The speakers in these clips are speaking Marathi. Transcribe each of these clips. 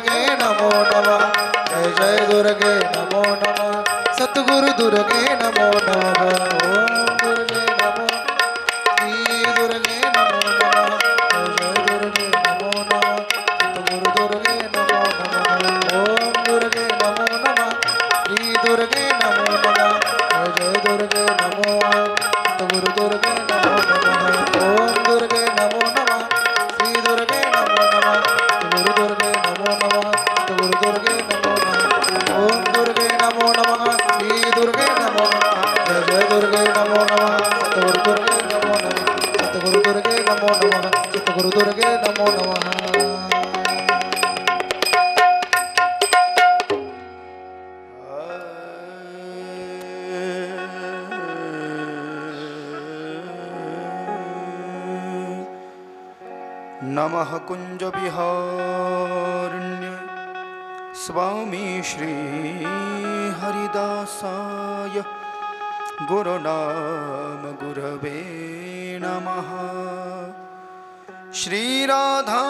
दुर्गे नमो नमः जय जय दुर्गे नमो नमः सतगुरु दुर्गे नमो नमः ओम दुर्गे नमो श्री दुर्गे नमो नमः जय जय दुर्गे नमो नमः सतगुरु दुर्गे नमो नमः ओम दुर्गे नमो नमः श्री दुर्गे नमो नमः जय जय दुर्गे नमो सतगुरु दुर्गे नमो नमः ओम दुर्गे नमो नमः श्री दुर्गे नमो नमः गुरु दुर्गे नमो नमः गुरु दुर्गे नमो नमः ओम दुर्गे नमो नमः श्री दुर्गे नमो नमः जय जय दुर्गे नमो नमः सतगुरु दुर्गे नमो नमः सतगुरु दुर्गे नमो नमः सतगुरु दुर्गे नमो नमः। नमः कुंज विहारण्य स्वामी श्री हरिदासाय गुरुनाम गुरवे नमः। श्री राधा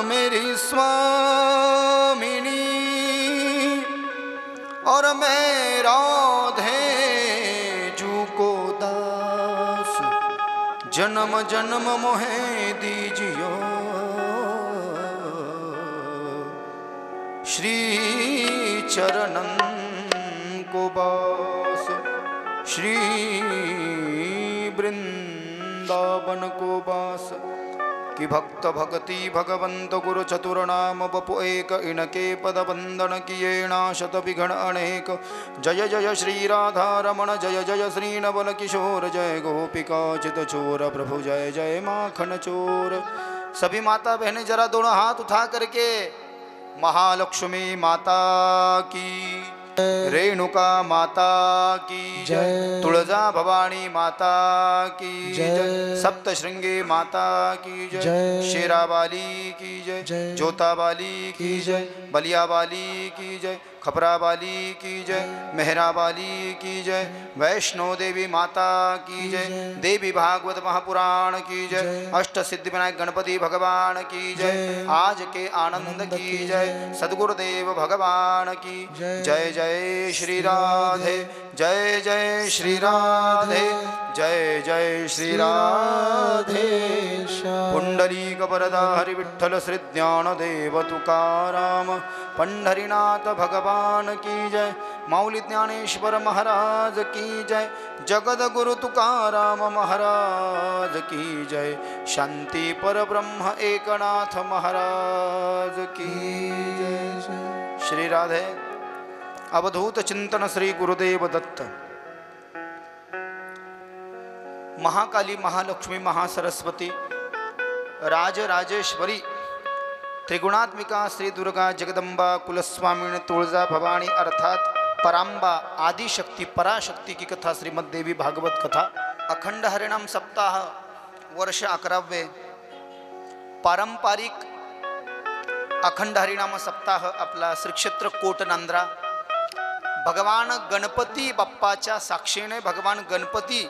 मेरी स्वामिनी और मैं राधे जू को दास जन्म जन्म मोहे दीजियो श्री चरणन को बास श्री वृंदावन को बास कि भक्त भक्ति भगवंत गुरु चतुर नाम बपु एक इनके पद बंदन किए नाशत विघ्न अनेक। जय जय श्री राधा रमण जय जय श्री नवल किशोर जय गोपिका चित चोर प्रभु जय जय माखन चोर। सभी माता बहनें जरा दोनों हाथ उठा करके महालक्ष्मी माता की रेणुका माता की जय तुलजा भवानी माता की जय सप्तशृंगी माता की जय शेरावाली की जय जोतावाली की जय बलियावाली की जय खपरावाली की जय मेहरावाली की जय वैष्णो देवी माता की जय देवी भागवत महापुराण की जय अष्ट सिद्धि विनायक गणपति भगवान की जय आज के आनंद की जय सद्गुरुदेव भगवान की जय जय श्री राधे जय जय श्री राधे जय जय श्री राधे। पुंडलीक वरदा हरि विठ्ठल श्री ज्ञानदेव तुकाराम पंढरीनाथ भगवान की जय माऊली ज्ञानेश्वर महाराज की जय जगद गुरु तुकाराम महाराज की जय शांति पर ब्रह्म एकनाथ महाराज की जय। श्री राधे अवधूत चिंतन श्री गुरुदेव दत्त। महाकाली महालक्ष्मी महासरस्वती राजराजेश्वरी त्रिगुणात्मिका श्री दुर्गा जगदम्बा कुलस्वामिनी तुळजा भवानी अर्थात परांबा आदिशक्ति पराशक्ति की कथा श्रीमद देवी भागवत कथा। अखंड हरिनाम सप्ताह वर्ष 11वे पारंपरिक अखंड हरिनाम सप्ताह आपला श्री क्षेत्र कोट नांद्रा भगवान गणपती बाप्पाच्या साक्षीने भगवान गणपती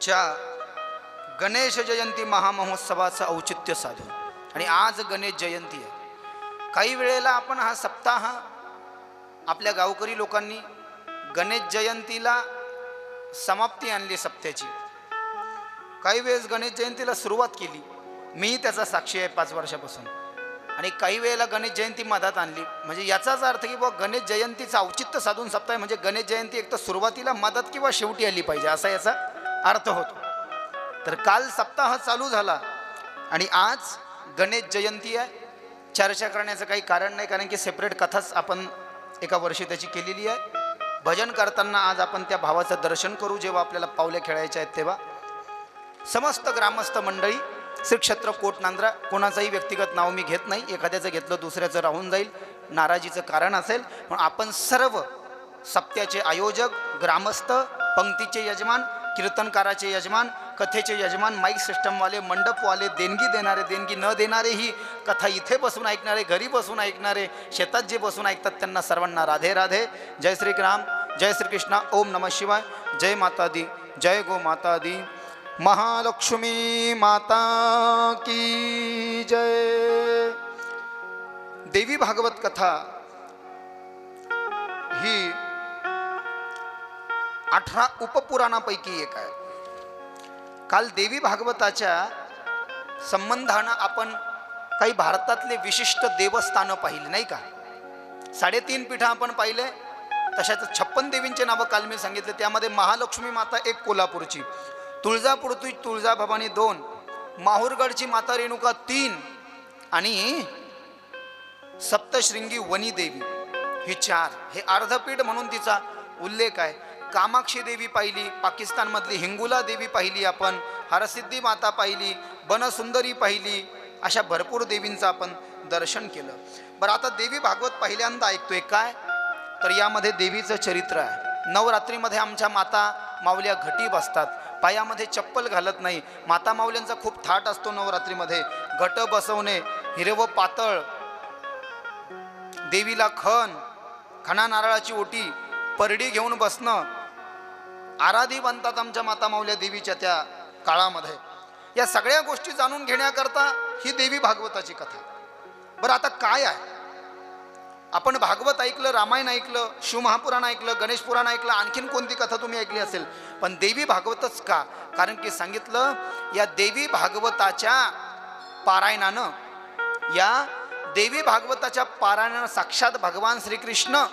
च्या गणेश जयंती महामहोत्सवाचं औचित्य साधून आणि आज गणेश जयंती आहे। काही वेळेला आपण हा सप्ताह आपल्या गावकरी लोकांनी गणेश जयंतीला समाप्ती आणली सप्त्याची, काही वेळेस गणेश जयंतीला सुरुवात केली, मी त्याचा साक्षी आहे 5 वर्षापासून, आणि काही वेळेला गणेश जयंती मधात आणली। म्हणजे याचाच अर्थ की बुवा गणेश जयंतीचं औचित्य साधून सप्ताह म्हणजे गणेश जयंती एक तर सुरुवातीला मधात किंवा शेवटी आली पाहिजे असा याचा अर्थ होतो। तर काल सप्ताह चालू झाला आणि आज गणेश जयंती आहे। चर्चा करण्याचं काही कारण नाही, कारण की सेपरेट कथाच आपण एका वर्षी त्याची केलेली आहे। भजन करताना आज आपण त्या भावाचं दर्शन करू जेव्हा आपल्याला पावले खेळायचे आहेत तेव्हा। समस्त ग्रामस्थ मंडळी श्री क्षेत्र कोट नांद्रा, कोणाचंही व्यक्तिगत नाव मी घेत नाही, एखाद्याचं घेतलं दुसऱ्याचं राहून जाईल, नाराजीचं कारण असेल, पण आपण सर्व सप्त्याचे आयोजक, ग्रामस्थ, पंक्तीचे यजमान, कीर्तनकाराचे यजमान, कथेचे यजमान, माईक सिस्टमवाले, मंडपवाले, देणगी देणारे, देणगी न देणारे, ही कथा इथे बसून ऐकणारे, घरी बसून ऐकणारे, शेतात जे बसून ऐकतात त्यांना सर्वांना राधे राधे। जय श्री राम, जय श्री कृष्णा, ओम नमः शिवाय, जय माता दी, जय गो माता दी। महालक्ष्मी माता की जय। देवी भागवत कथा ही 18 उपपुराणापैकी एक आहे। काल देवी भागवताच्या संबंधानं आपण काही भारतातले विशिष्ट देवस्थानं पाहिली नाही का। 3.5 पीठं आपण पाहिले, तशाच 56 देवींचे नावं काल मी सांगितले। त्यामध्ये महालक्ष्मी माता एक कोल्हापूरची, तुळजापूरची तुळजाभवानी 2, माहूरगडची माता रेणुका 3 आणि सप्तशृंगी वनी देवी ही 4। हे अर्धपीठ म्हणून तिचा उल्लेख आहे। कामाक्षी देवी पाहिली, पाकिस्तानमधली हिंगुला देवी पाहिली आपण, हरसिद्धी माता पाहिली, बनसुंदरी पाहिली, अशा भरपूर देवींचं आपण दर्शन केलं। बरं, आता देवी भागवत पहिल्यांदा ऐकतोय काय, तर यामध्ये देवीचं चरित्र आहे। नवरात्रीमध्ये आमच्या माता माऊल्या घटी बसतात, पायामध्ये चप्पल घालत नाही। माता माऊल्यांचा खूप थाट असतो नवरात्रीमध्ये। घट बसवणे, हिरवं पातळ, देवीला खणा नारळाची ओटी, परडी घेऊन बसणं, आराधी बनतात आमच्या माता माऊल्या देवीच्या त्या काळामध्ये। या सगळ्या गोष्टी जाणून घेण्याकरता ही देवी भागवताची कथा। बरं, आता काय आहे, आपण भागवत ऐकलं, रामायण ऐकलं, शिवमहापुराण ऐकलं, गणेश पुराण ऐकलं, आणखीन कोणती कथा तुम्ही ऐकली असेल, पण देवी भागवतच का? कारण की सांगितलं या देवी भागवताच्या पारायणानं, या देवी भागवताच्या पारायणानं साक्षात भगवान श्रीकृष्ण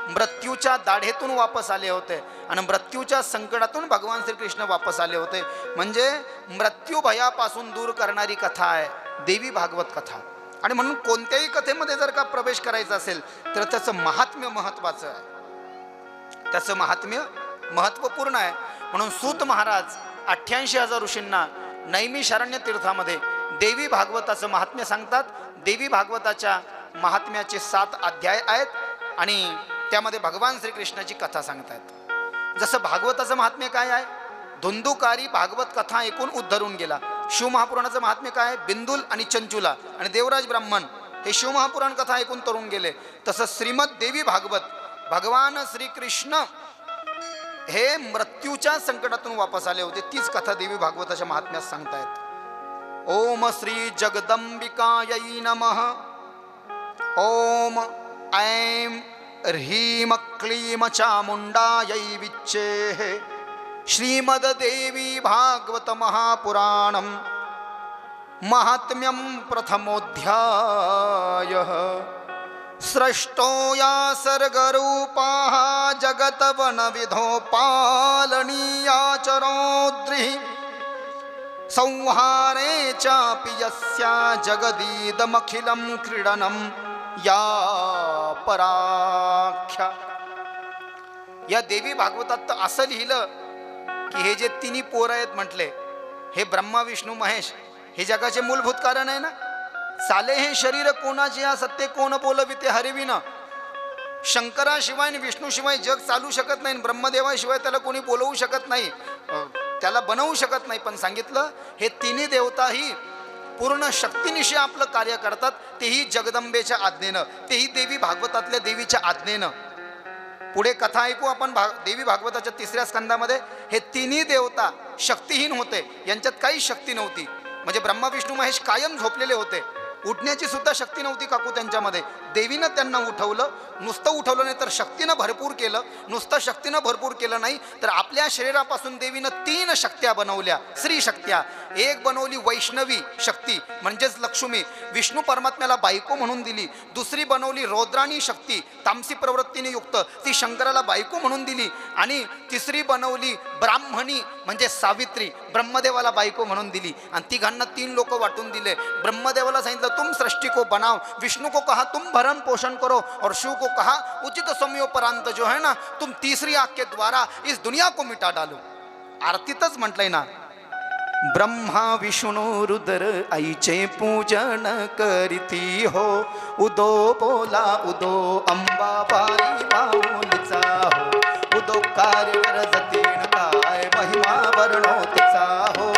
मृत्यूच्या दाढेतून वापस आले होते आणि मृत्यूच्या संकटातून भगवान श्रीकृष्ण वापस आले होते। म्हणजे मृत्यू भयापासून दूर करणारी कथा आहे देवी भागवत कथा। आणि म्हणून कोणत्याही कथेमध्ये जर का प्रवेश करायचा असेल तर त्याचं महात्म्य महत्त्वाचं आहे, त्याचं महात्म्य महत्त्वपूर्ण आहे। म्हणून सूत महाराज 88,000 ऋषींना नैमिषारण्य तीर्थामध्ये देवी भागवताचं महात्म्य सांगतात। देवी भागवताच्या महात्म्याचे 7 अध्याय आहेत आणि त्यामध्ये भगवान श्रीकृष्णाची कथा सांगतात। जसं भागवताचं महात्म्य काय आहे, धुंदुकारी भागवत कथा ऐकून उद्धरून गेला। शिवमहापुराणाचं महात्म्य काय आहे, बिंदुल आणि चंचुला आणि देवराज ब्राह्मण हे शिवमहापुराण कथा ऐकून तरुण गेले। तसं श्रीमद देवी भागवत, भगवान श्रीकृष्ण हे मृत्यूच्या संकटातून वापस आले होते, तीच कथा देवी भागवताच्या महात्म्यात सांगतायत। ओम श्री जगदंबिकायै नमः। ओम ऐं ह्रीं क्लीं चामुण्डायै विच्चेः। श्रीमद्देवी भागवत महापुराणं महात्म्यं प्रथमोऽध्यायः। सृष्टो या सर्गरूपाः जगतवनविधो पालनीया च रौद्रिः। संहारे चापि यस्या जगदीदमखिलं क्रीडनं या पराख्या। या देवी भागवतात तर असं लिहिलं की हे जे तिन्ही पोर आहेत म्हटले, हे ब्रह्मा विष्णू महेश हे जगाचे मूलभूत कारण आहे ना। साले हे शरीर कोणाचे या सत्य कोण बोलविते हरिविन। शंकराशिवाय आणि विष्णूशिवाय जग चालू शकत नाही, ब्रह्मदेवाशिवाय त्याला कोणी बोलवू शकत नाही, त्याला बनवू शकत नाही। पण सांगितलं हे तिन्ही देवता ही पूर्ण शक्तीनिशी आपलं कार्य करतात, तेही जगदंबेच्या आज्ञेनं, तेही देवी भागवतातल्या देवीच्या आज्ञेनं। पुढे कथा ऐकू आपण देवी भागवताच्या 3ऱ्या स्कंदामध्ये। हे तिन्ही देवता शक्तिहीन होते, यांच्यात काही शक्ती नव्हती। म्हणजे ब्रह्मा विष्णू महेश कायम झोपलेले होते, उठण्याची सुद्धा शक्ती नव्हती काकू त्यांच्यामध्ये। देवीनं त्यांना उठवलं, नुसतं उठवलं नाही तर शक्तीनं भरपूर केलं। नुसतं शक्तीनं भरपूर केलं नाही तर आपल्या शरीरापासून देवीनं 3 शक्त्या बनवल्या, स्त्री शक्त्या। एक बनवली वैष्णवी शक्ती म्हणजेच लक्ष्मी, विष्णू परमात्म्याला बायको म्हणून दिली। दुसरी बनवली रौद्राणी शक्ती, तामसी प्रवृत्तीने युक्त, ती शंकराला बायको म्हणून दिली। आणि तिसरी बनवली ब्राह्मणी म्हणजे सावित्री, ब्रह्मदेवाला बायको म्हणून दिली। आणि तिघांना 3 लोक वाटून दिले। ब्रह्मदेवाला सांगितलं तुम सृष्टि को बनाओ, विष्णु को कहा तुम भरण पोषण करो, और शिव को कहा उचित समयोपरांत जो है ना तुम तीसरी आंख के द्वारा इस दुनिया को मिटा डालो। आरतीतच म्हटलंय ना, ब्रह्मा विष्णु रुद्र आईचे पूजन करीती हो, उदो बोला उदो अंबाबाई माऊलीचा हो, उदो कार्य करजतीन काय महिमा वर्णो तिचा हो,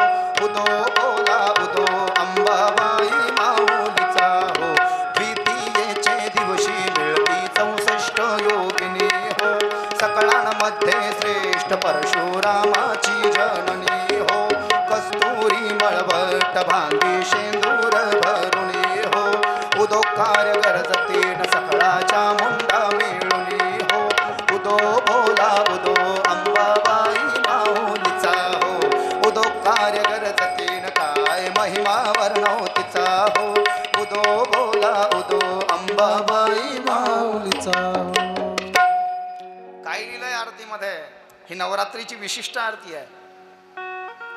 उदो बोला उदो अंबाबाई माऊलीचा हो, द्वितीयेचे दिवशी मिळती 64 योगिनी हो, सकळांमध्ये श्रेष्ठ परशुरामाची जननी हो, काळवट भांगी शेंदूर भरुनी हो उदो कार्य गरजते न सकळाच्या मुंडा मिळुनी हो उदो बोला उदो अंबाबाई माऊलीचा हो उदो कार्य गरजते न काय महिमा वर्णव तिचा हो उदो बोला उदो अंबाबाई माऊलीचा हो. काय लिहिलंय आरतीमध्ये? ही नवरात्रीची विशिष्ट आरती आहे.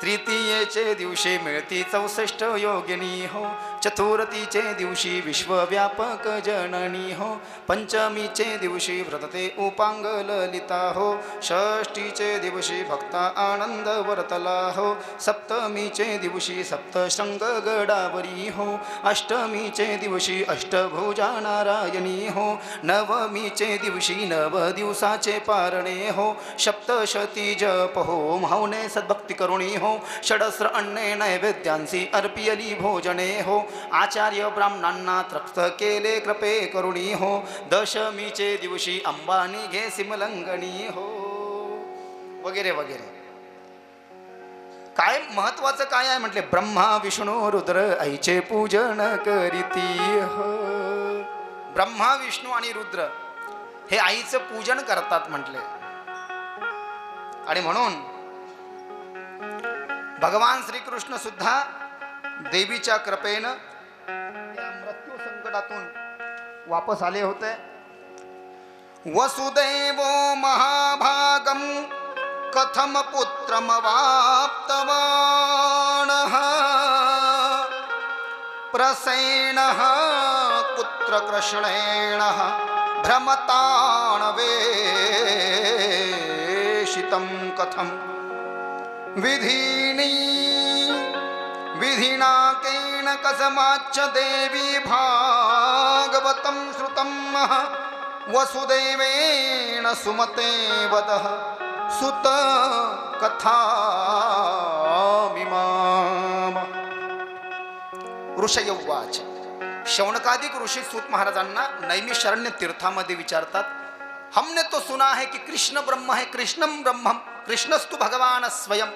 तृतीयेचे दिवशी मिळती 64 योगिनी हो चतुर्थीचे दिवशी विश्वव्यापक जननी हो पंचमीचे दिवशी व्रतते उपांग ललिता हो षष्टीचे दिवशी भक्ता आनंद वर्तला हो सप्तमीचे दिवशी सप्तशृंग गडावरी हो अष्टमीचे दिवशी अष्टभुजा नारायणी हो नवमीचे दिवशी नव दिवसाचे पारणे हो सप्तशती जप हो मौने सद्भक्ती करुणी हो षडस्र अन्ने नैवेद्यांसी अर्पियली भोजने हो आचार्य ब्राह्मणांना तृप्त केले कृपे करुणी हो दशमीचे दिवशी अंबानी घे सिमलंगणी हो वगैरे वगैरे. काय महत्वाचं काय आहे म्हटले? ब्रह्मा विष्णू रुद्र आईचे पूजन करीती हो. ब्रह्मा विष्णू आणि रुद्र हे आईचं पूजन करतात म्हटले. आणि म्हणून भगवान श्रीकृष्ण सुद्धा देवीच्या कृपेनं या मृत्यू संकटातून वापस आले होते. वसुदेवो महाभागम कथम पुत्रमवाप्तवानः प्रसेनः पुत्रकृष्णेन भ्रमतान् वेशितं कथं विधिनी विधिना केन कसमाच्च देवी भागवतं श्रुतं वसुदेवेन सुमते वदः सुत कथामिमाम. ऋषय उवाच. शौनकादिक ऋषी सूत महाराजांना नैमिषारण्य तीर्थामध्ये विचारतात, हमने तो सुना है कि कृष्ण ब्रह्म है, कृष्णम ब्रह्मम, कृष्णस्तु भगवान स्वयं.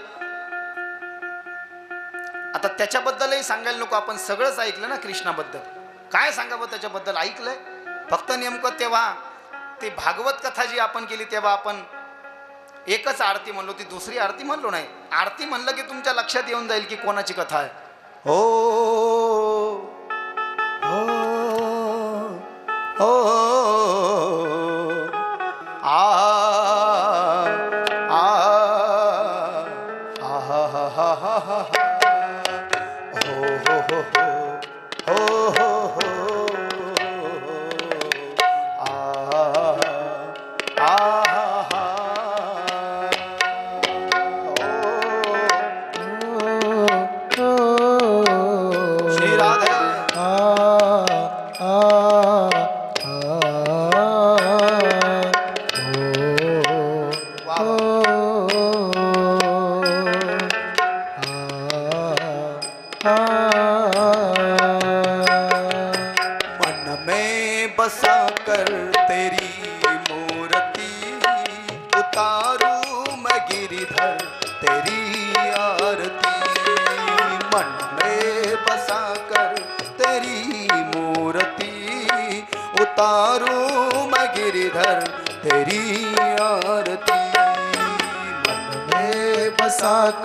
आता त्याच्याबद्दलही सांगायला नको, आपण सगळंच ऐकलं ना कृष्णाबद्दल. काय सांगावं त्याच्याबद्दल? ऐकलंय फक्त नेमकं तेव्हा ती भागवत कथा जी आपण केली तेव्हा आपण एकच आरती म्हणलो, ती दुसरी आरती म्हणलो नाही. आरती म्हणलं की तुमच्या लक्षात येऊन जाईल की कोणाची कथा आहे. हो हो आ आ आ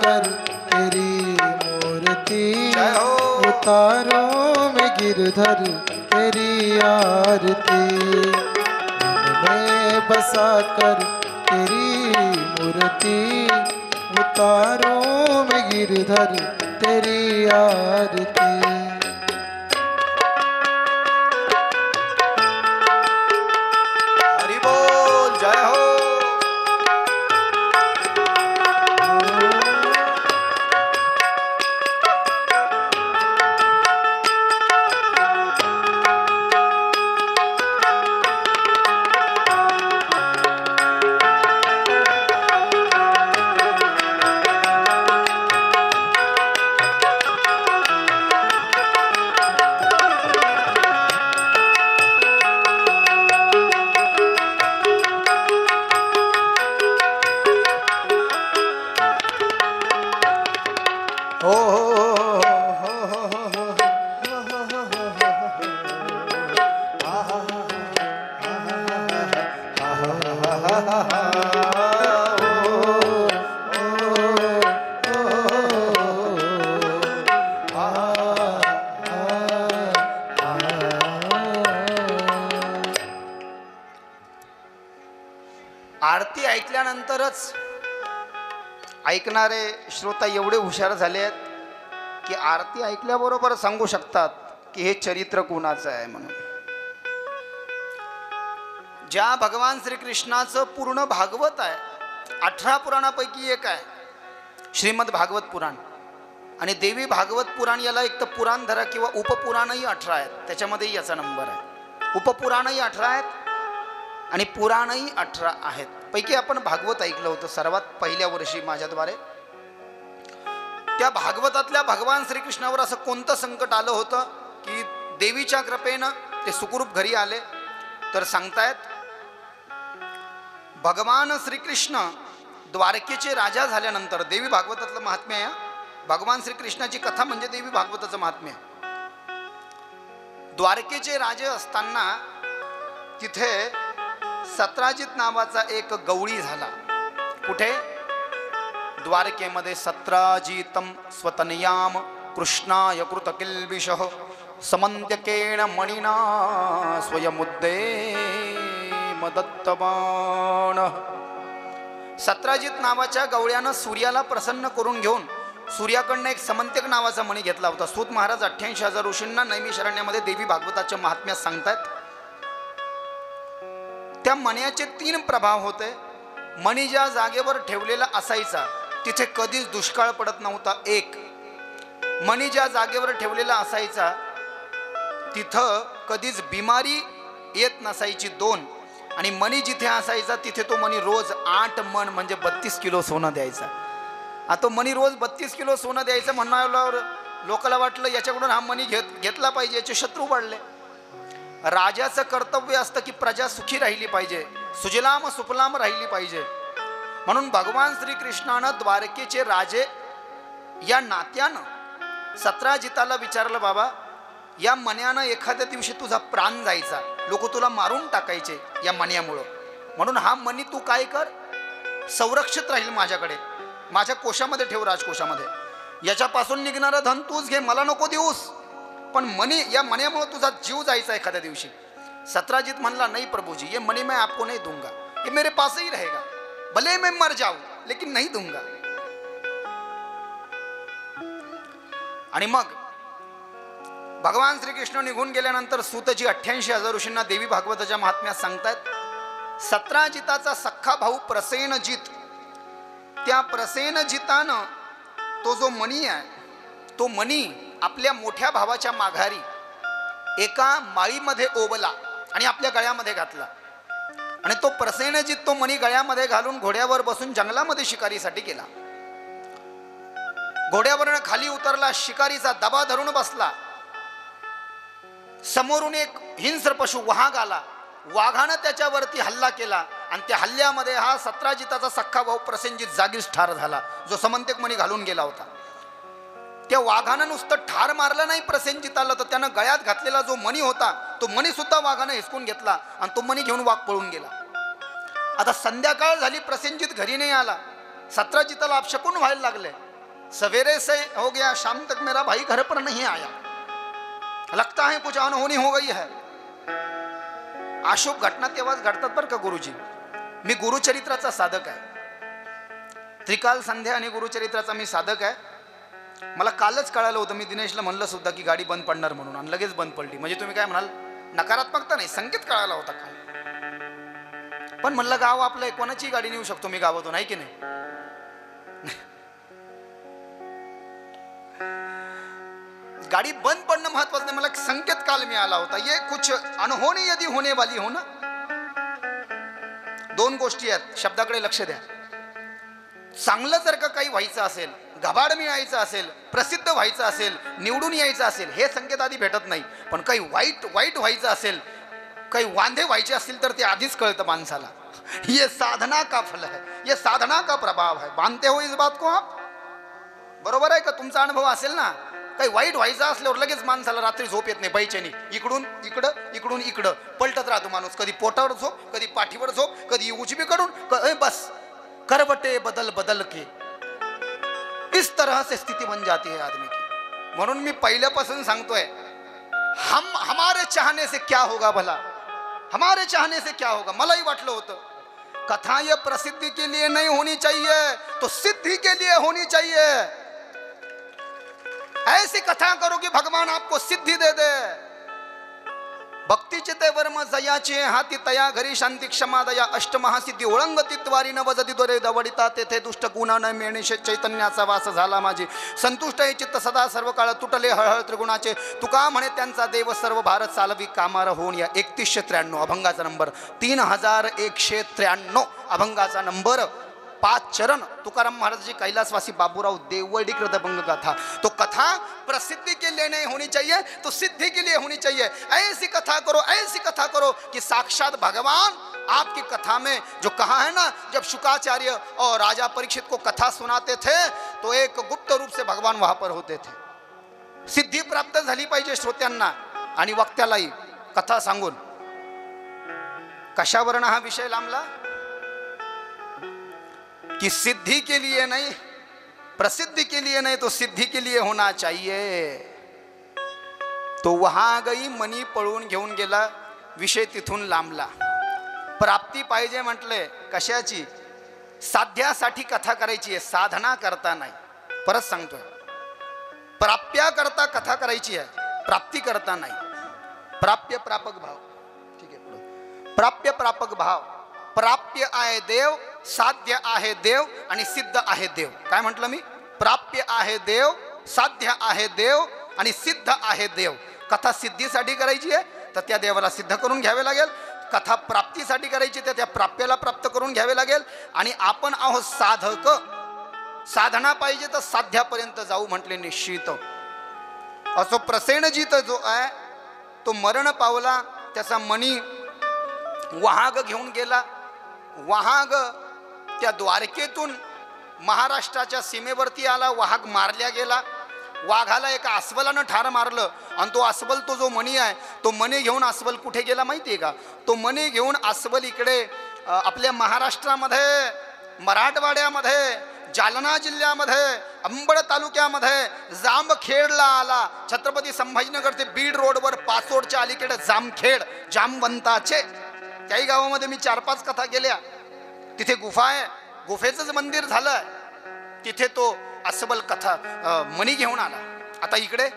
कर तेरी मूर्ति उतारो मैं गिरधर तेरी आरती. मन में बसा कर तेरी मूर्ति उतारो मैं गिरधर तेरी आरती. आरती ऐकल्यानंतरच ऐकणारे श्रोता एवढे हुशार झाले आहेत की आरती ऐकल्याबरोबर सांगू शकतात की हे चरित्र कोणाचं आहे म्हणून. ज्या भगवान श्रीकृष्णाचं पूर्ण भागवत आहे, 18 पुराणापैकी एक आहे श्रीमद भागवत पुराण. आणि देवी भागवत पुराण याला एक तर पुराण धरा किंवा उपपुराणही 18 आहेत, त्याच्यामध्येही याचा नंबर आहे. उपपुराणही 18 आहेत आणि पुराणही 18 आहेत. पैकी आपण भागवत ऐकलं होतं सर्वात पहिल्या वर्षी माझ्याद्वारे. त्या भागवतातल्या भगवान श्रीकृष्णावर असं कोणतं संकट आलं होतं की देवीच्या कृपेनं ते सुखरूप घरी आले. तर सांगतायत भगवान श्रीकृष्ण द्वारकेचे राजा झाल्यानंतर, देवी भागवतातलं महात्म्य आहे. भगवान श्रीकृष्णाची कथा म्हणजे देवी भागवताचं महात्म्य आहे. द्वारकेचे राजे असताना तिथे सत्राजित नावाचा एक गवळी झाला. कुठे? द्वारकेमध्ये. सत्राजितम स्वतनयाम कृष्णाय कृत किल्बिषः समन्त्यकेण मणिना स्वयमुद्दे मदत्तबाण. सत्राजित नावाच्या गवळ्यानं सूर्याला प्रसन्न करून घेऊन सूर्याकडनं एक समंत्यक नावाचा मणी घेतला होता. सूत महाराज 88,000 ऋषींना नैमिषारण्यामध्ये देवी भागवताच्या महात्म्यात सांगतात. त्या मण्याचे 3 प्रभाव होते. मणी ज्या जागेवर ठेवलेला असायचा तिथे कधीच दुष्काळ पडत नव्हता. 1. मणी ज्या जागेवर ठेवलेला असायचा तिथं कधीच बिमारी येत नसायची. 2. आणि मणी जिथे असायचा तिथे तो मणी रोज 8 मन म्हणजे 32 किलो सोनं द्यायचा. आता मणी रोज 32 किलो सोनं द्यायचं म्हणण्यावर लोकांना वाटलं याच्याकडून हा मणी घेतला पाहिजे. याचे शत्रू वाढले. राजाचं कर्तव्य असतं की प्रजा सुखी राहिली पाहिजे, सुजलाम सुफलाम राहिली पाहिजे. म्हणून भगवान श्रीकृष्णानं द्वारकेचे राजे या नात्यानं सत्राजिताला विचारलं, बाबा या मण्यानं एखाद्या दिवशी तुझा प्राण जायचा, लोक तुला मारून टाकायचे या मण्यामुळं. म्हणून हा मणी तू काय कर, संरक्षित राहील माझ्याकडे, माझ्या कोशामध्ये ठेव, राजकोशामध्ये. याच्यापासून निघणारं धन तूच घे, मला नको देऊस, पण मणी या मण्यामुळे तुझा जीव जायचा एखाद्या दिवशी. सत्राजित म्हणला, नहीं प्रभुजी, ये मणि मैं आपको नहीं दूंगा, ये मेरे पास ही रहेगा, भले मैं मर जाऊं लेकिन नहीं दूंगा. आणि मग भगवान श्रीकृष्ण निघून गेल्यानंतर सूतजी 88,000 ऋषींना देवी भागवताच्या महात्म्यात सांगतात. सत्राजिताचा सख्खा भाऊ प्रसेनजित, त्या प्रसेनजितानं तो जो मणी आहे तो मणी आपल्या मोठ्या भावाच्या माघारी एका माळीमध्ये ओवला आणि आपल्या गळ्यामध्ये घातला. आणि तो प्रसेनजित तो मणी गळ्यामध्ये घालून घोड्यावर बसून जंगलामध्ये शिकारीसाठी गेला. घोड्यावरनं खाली उतरला, शिकारीचा दबा धरून बसला. समोरून एक हिंस्र पशु वाघ आला. वाघानं त्याच्यावरती हल्ला केला आणि त्या हल्ल्यामध्ये हा सत्राजिताचा सख्खा भाऊ प्रसेनजित जागीच ठार झाला, जो समंत्यक मणी घालून गेला होता. त्या वाघानं नुसतं ठार मारलं नाही प्रसेनजिताला, तर त्यानं गळ्यात घातलेला जो मणी होता तो मणी सुद्धा वाघानं हिसकून घेतला आणि तो मणी घेऊन वाघ पळून गेला. आता संध्याकाळ झाली, प्रसेनजित घरी नाही आला. सत्राजिताला अपशकुन व्हायला लागले. सवेरे से हो गया, शाम तक मेरा भाई घर पर नहीं आया, लगता है कुछ अनहोनी हो गई है. अशुभ घटना तेव्हाच घडतात बरं का गुरुजी. मी गुरुचरित्राचा साधक आहे, त्रिकाल संध्या आणि गुरुचरित्राचा मी साधक आहे. मला कालच कळालं होतं, मी दिनेशला म्हणलं सुद्धा की गाडी बंद पडणार म्हणून, आणि लगेच बंद पडली. म्हणजे तुम्ही काय म्हणाल, नकारात्मकता नाही, संकेत कळाला होता काल. पण म्हणलं गाव आपलं, कोणाची गाडी नेऊ शकतो मी गावातून, आहे की नाही. गाडी बंद पडणं महत्वाचं नाही, मला संकेत काल मिळाला होता, ये कुछ अनहोनी यदि होने वाली हो ना. 2 गोष्टी आहेत, शब्दाकडे लक्ष द्या. चांगलं जर का काही व्हायचं असेल, घबाड मिळायचं असेल, प्रसिद्ध व्हायचं असेल, निवडून यायचं असेल, हे संकेत आधी भेटत नाही. पण काही वाईट व्हायचं असेल, काही वांधे व्हायचे असतील तर ते आधीच कळतं माणसाला. ये साधना का फल है, ये साधना का प्रभाव है. मानते हो इस बात को आप? बरोबर आहे का? तुमचा अनुभव असेल ना, काही वाईट व्हायचं असल्यावर लगेच माणसाला रात्री झोप येत नाही बैचेनी. इकडून इकडं इकडून इकडं पलटत राहतो माणूस. कधी पोटावर झोप, कधी पाठीवर झोप, कधी उजवीकडून, बस करवटे बदल बदल के इस तरह से स्थिति बन जाती है आदमी की. म्हणून मी पहिल्यापासून सांगतोय, हमारे चाहने से क्या होगा भला, हमारे चाहने से क्या होगा. मलाही वाटलं होतं कथा ये प्रसिद्धि के लिए नहीं होनी चाहिए तो सिद्धि के लिए होनी चाहिए. ऐसी कथा करो कि भगवान आपको सिद्धि दे दे. भक्तीचे ते वर्म जयाचे हाती तया घरी शांती क्षमा दया अष्टमहासिद्धी ओळंगती द्वारी न वजती द्वारे दवडिता तेथे दुष्ट गुणा न मिळणे चैतन्याचा वास झाला माझे. संतुष्ट हे चित्त सदा सर्व काळ तुटले हळहळ त्रिगुणाचे. तुका म्हणे त्यांचा देव सर्व भारत चालवी कामार होऊन. या 3193 अभंगाचा नंबर 3193 अभंगाचा नंबर 5 चरण तुकाराम महाराज कैलासवासी बाबूराव देवडी कृत अभंग कथा. तो कथा प्रसिद्धि के लिए नहीं होनी चाहिए तो सिद्धि के लिए होनी चाहिए. ऐसी कथा करो, ऐसी कथा करो कि साक्षात भगवान आपकी कथा में जो कहा है ना, जब शुकाचार्य और राजा परीक्षित को कथा सुनाते थे तो एक गुप्त रूप से भगवान वहां पर होते थे. सिद्धी प्राप्त झाली पाहिजे श्रोत्यांना आणि वक्त्यालाही कथा सांगून. कशावरून हा विषय लांबला कि सिद्धि के लिए नहीं, प्रसिद्धि के लिए नहीं तो सिद्धि के लिए होना चाहिए. तो वहां गई मनी पळून घेऊन गेला. विषय तिथून लांबला. प्राप्ती पाहिजे म्हटले कशाची, साध्यासाठी कथा करायची आहे, साधना करता नाही. परत सांगतोय, प्राप्या करता कथा करायची आहे, प्राप्ती करता नाही. प्राप्य प्रापक भाव, ठीक आहे पुढे. प्राप्य प्रापक भाव. प्राप्य आहे देव, साध्य आहे देव आणि सिद्ध आहे देव. काय म्हटलं मी, प्राप्य आहे देव, साध्य आहे देव आणि सिद्ध आहे देव. कथा सिद्धीसाठी करायची आहे तर त्या देवाला सिद्ध करून घ्यावे लागेल. कथा प्राप्तीसाठी करायची तर त्या प्राप्याला प्राप्त करून घ्यावे लागेल. आणि आपण आहोत साधक, साधना पाहिजे तर साध्यापर्यंत जाऊ म्हटले निश्चित. असो प्रसेनजीत जो आहे तो मरण पावला. त्याचा मणी वहाग घेऊन गेला. वहाग त्या द्वारकेतून महाराष्ट्राच्या सीमेवरती आला. वाघ मारल्या गेला. वाघाला एका अस्वलानं ठार मारलं आणि तो अस्वल, तो जो मणी आहे तो मणी घेऊन अस्वल कुठे गेला माहिती आहे का, तो मणी घेऊन अस्वल इकडे आपल्या महाराष्ट्रामध्ये, मराठवाड्यामध्ये, जालना जिल्ह्यामध्ये, अंबड तालुक्यामध्ये जामखेडला आला. छत्रपती संभाजीनगर ते बीड रोडवर पाचोडच्या अलीकडे जामखेड, जामवंताचे काही गावामध्ये मी 4-5 कथा केल्या. तिथे गुफा आहे, गुफेचंच मंदिर झालं. तिथे तो अस्वल कथा मणी घेऊन आला. आता इकडे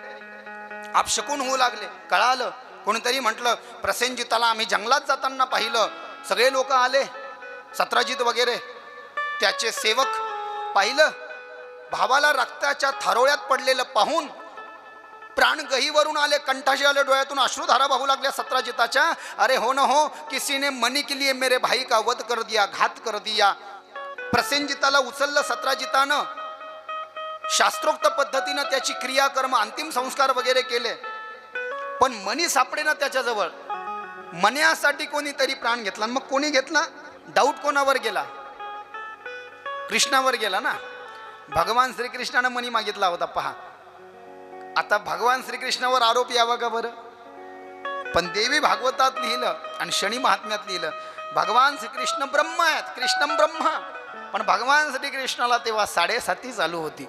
आपशकून होऊ लागले. कळालं, कोणीतरी म्हटलं प्रसेनजिताला आम्ही जंगलात जाताना पाहिलं. सगळे लोक आले, सत्राजित वगैरे, त्याचे सेवक पाहिलं. भावाला रक्ताच्या थारोळ्यात पडलेलं पाहून प्राण गहीवरून आले, कंठाशी आले, डोळ्यातून अश्रुधारा वाहू लागल्या सत्राजिताच्या. अरे हो न हो, किसी ने मनी के लिए मेरे भाई का वध कर दिया, घात कर दिया. प्रसेनजिताला उचललं सत्राजितानं. शास्त्रोक्त पद्धतीनं त्याची क्रियाकर्म, अंतिम संस्कार वगैरे केले. पण मनी सापडे ना त्याच्याजवळ. मण्यासाठी कोणीतरी प्राण घेतला. मग कोणी घेतला, डाऊट कोणावर गेला, कृष्णावर गेला ना. भगवान श्रीकृष्णानं मनी मागितला होता. पहा आता भगवान श्रीकृष्णावर आरोप यावा का बरं. पण देवी भागवतात लिहिलं आणि शनी महात्म्यात लिहिलं भगवान श्रीकृष्ण ब्रह्म आहेत, कृष्णम ब्रह्म. पण भगवान श्रीकृष्णाला तेव्हा 7.5 चालू होती.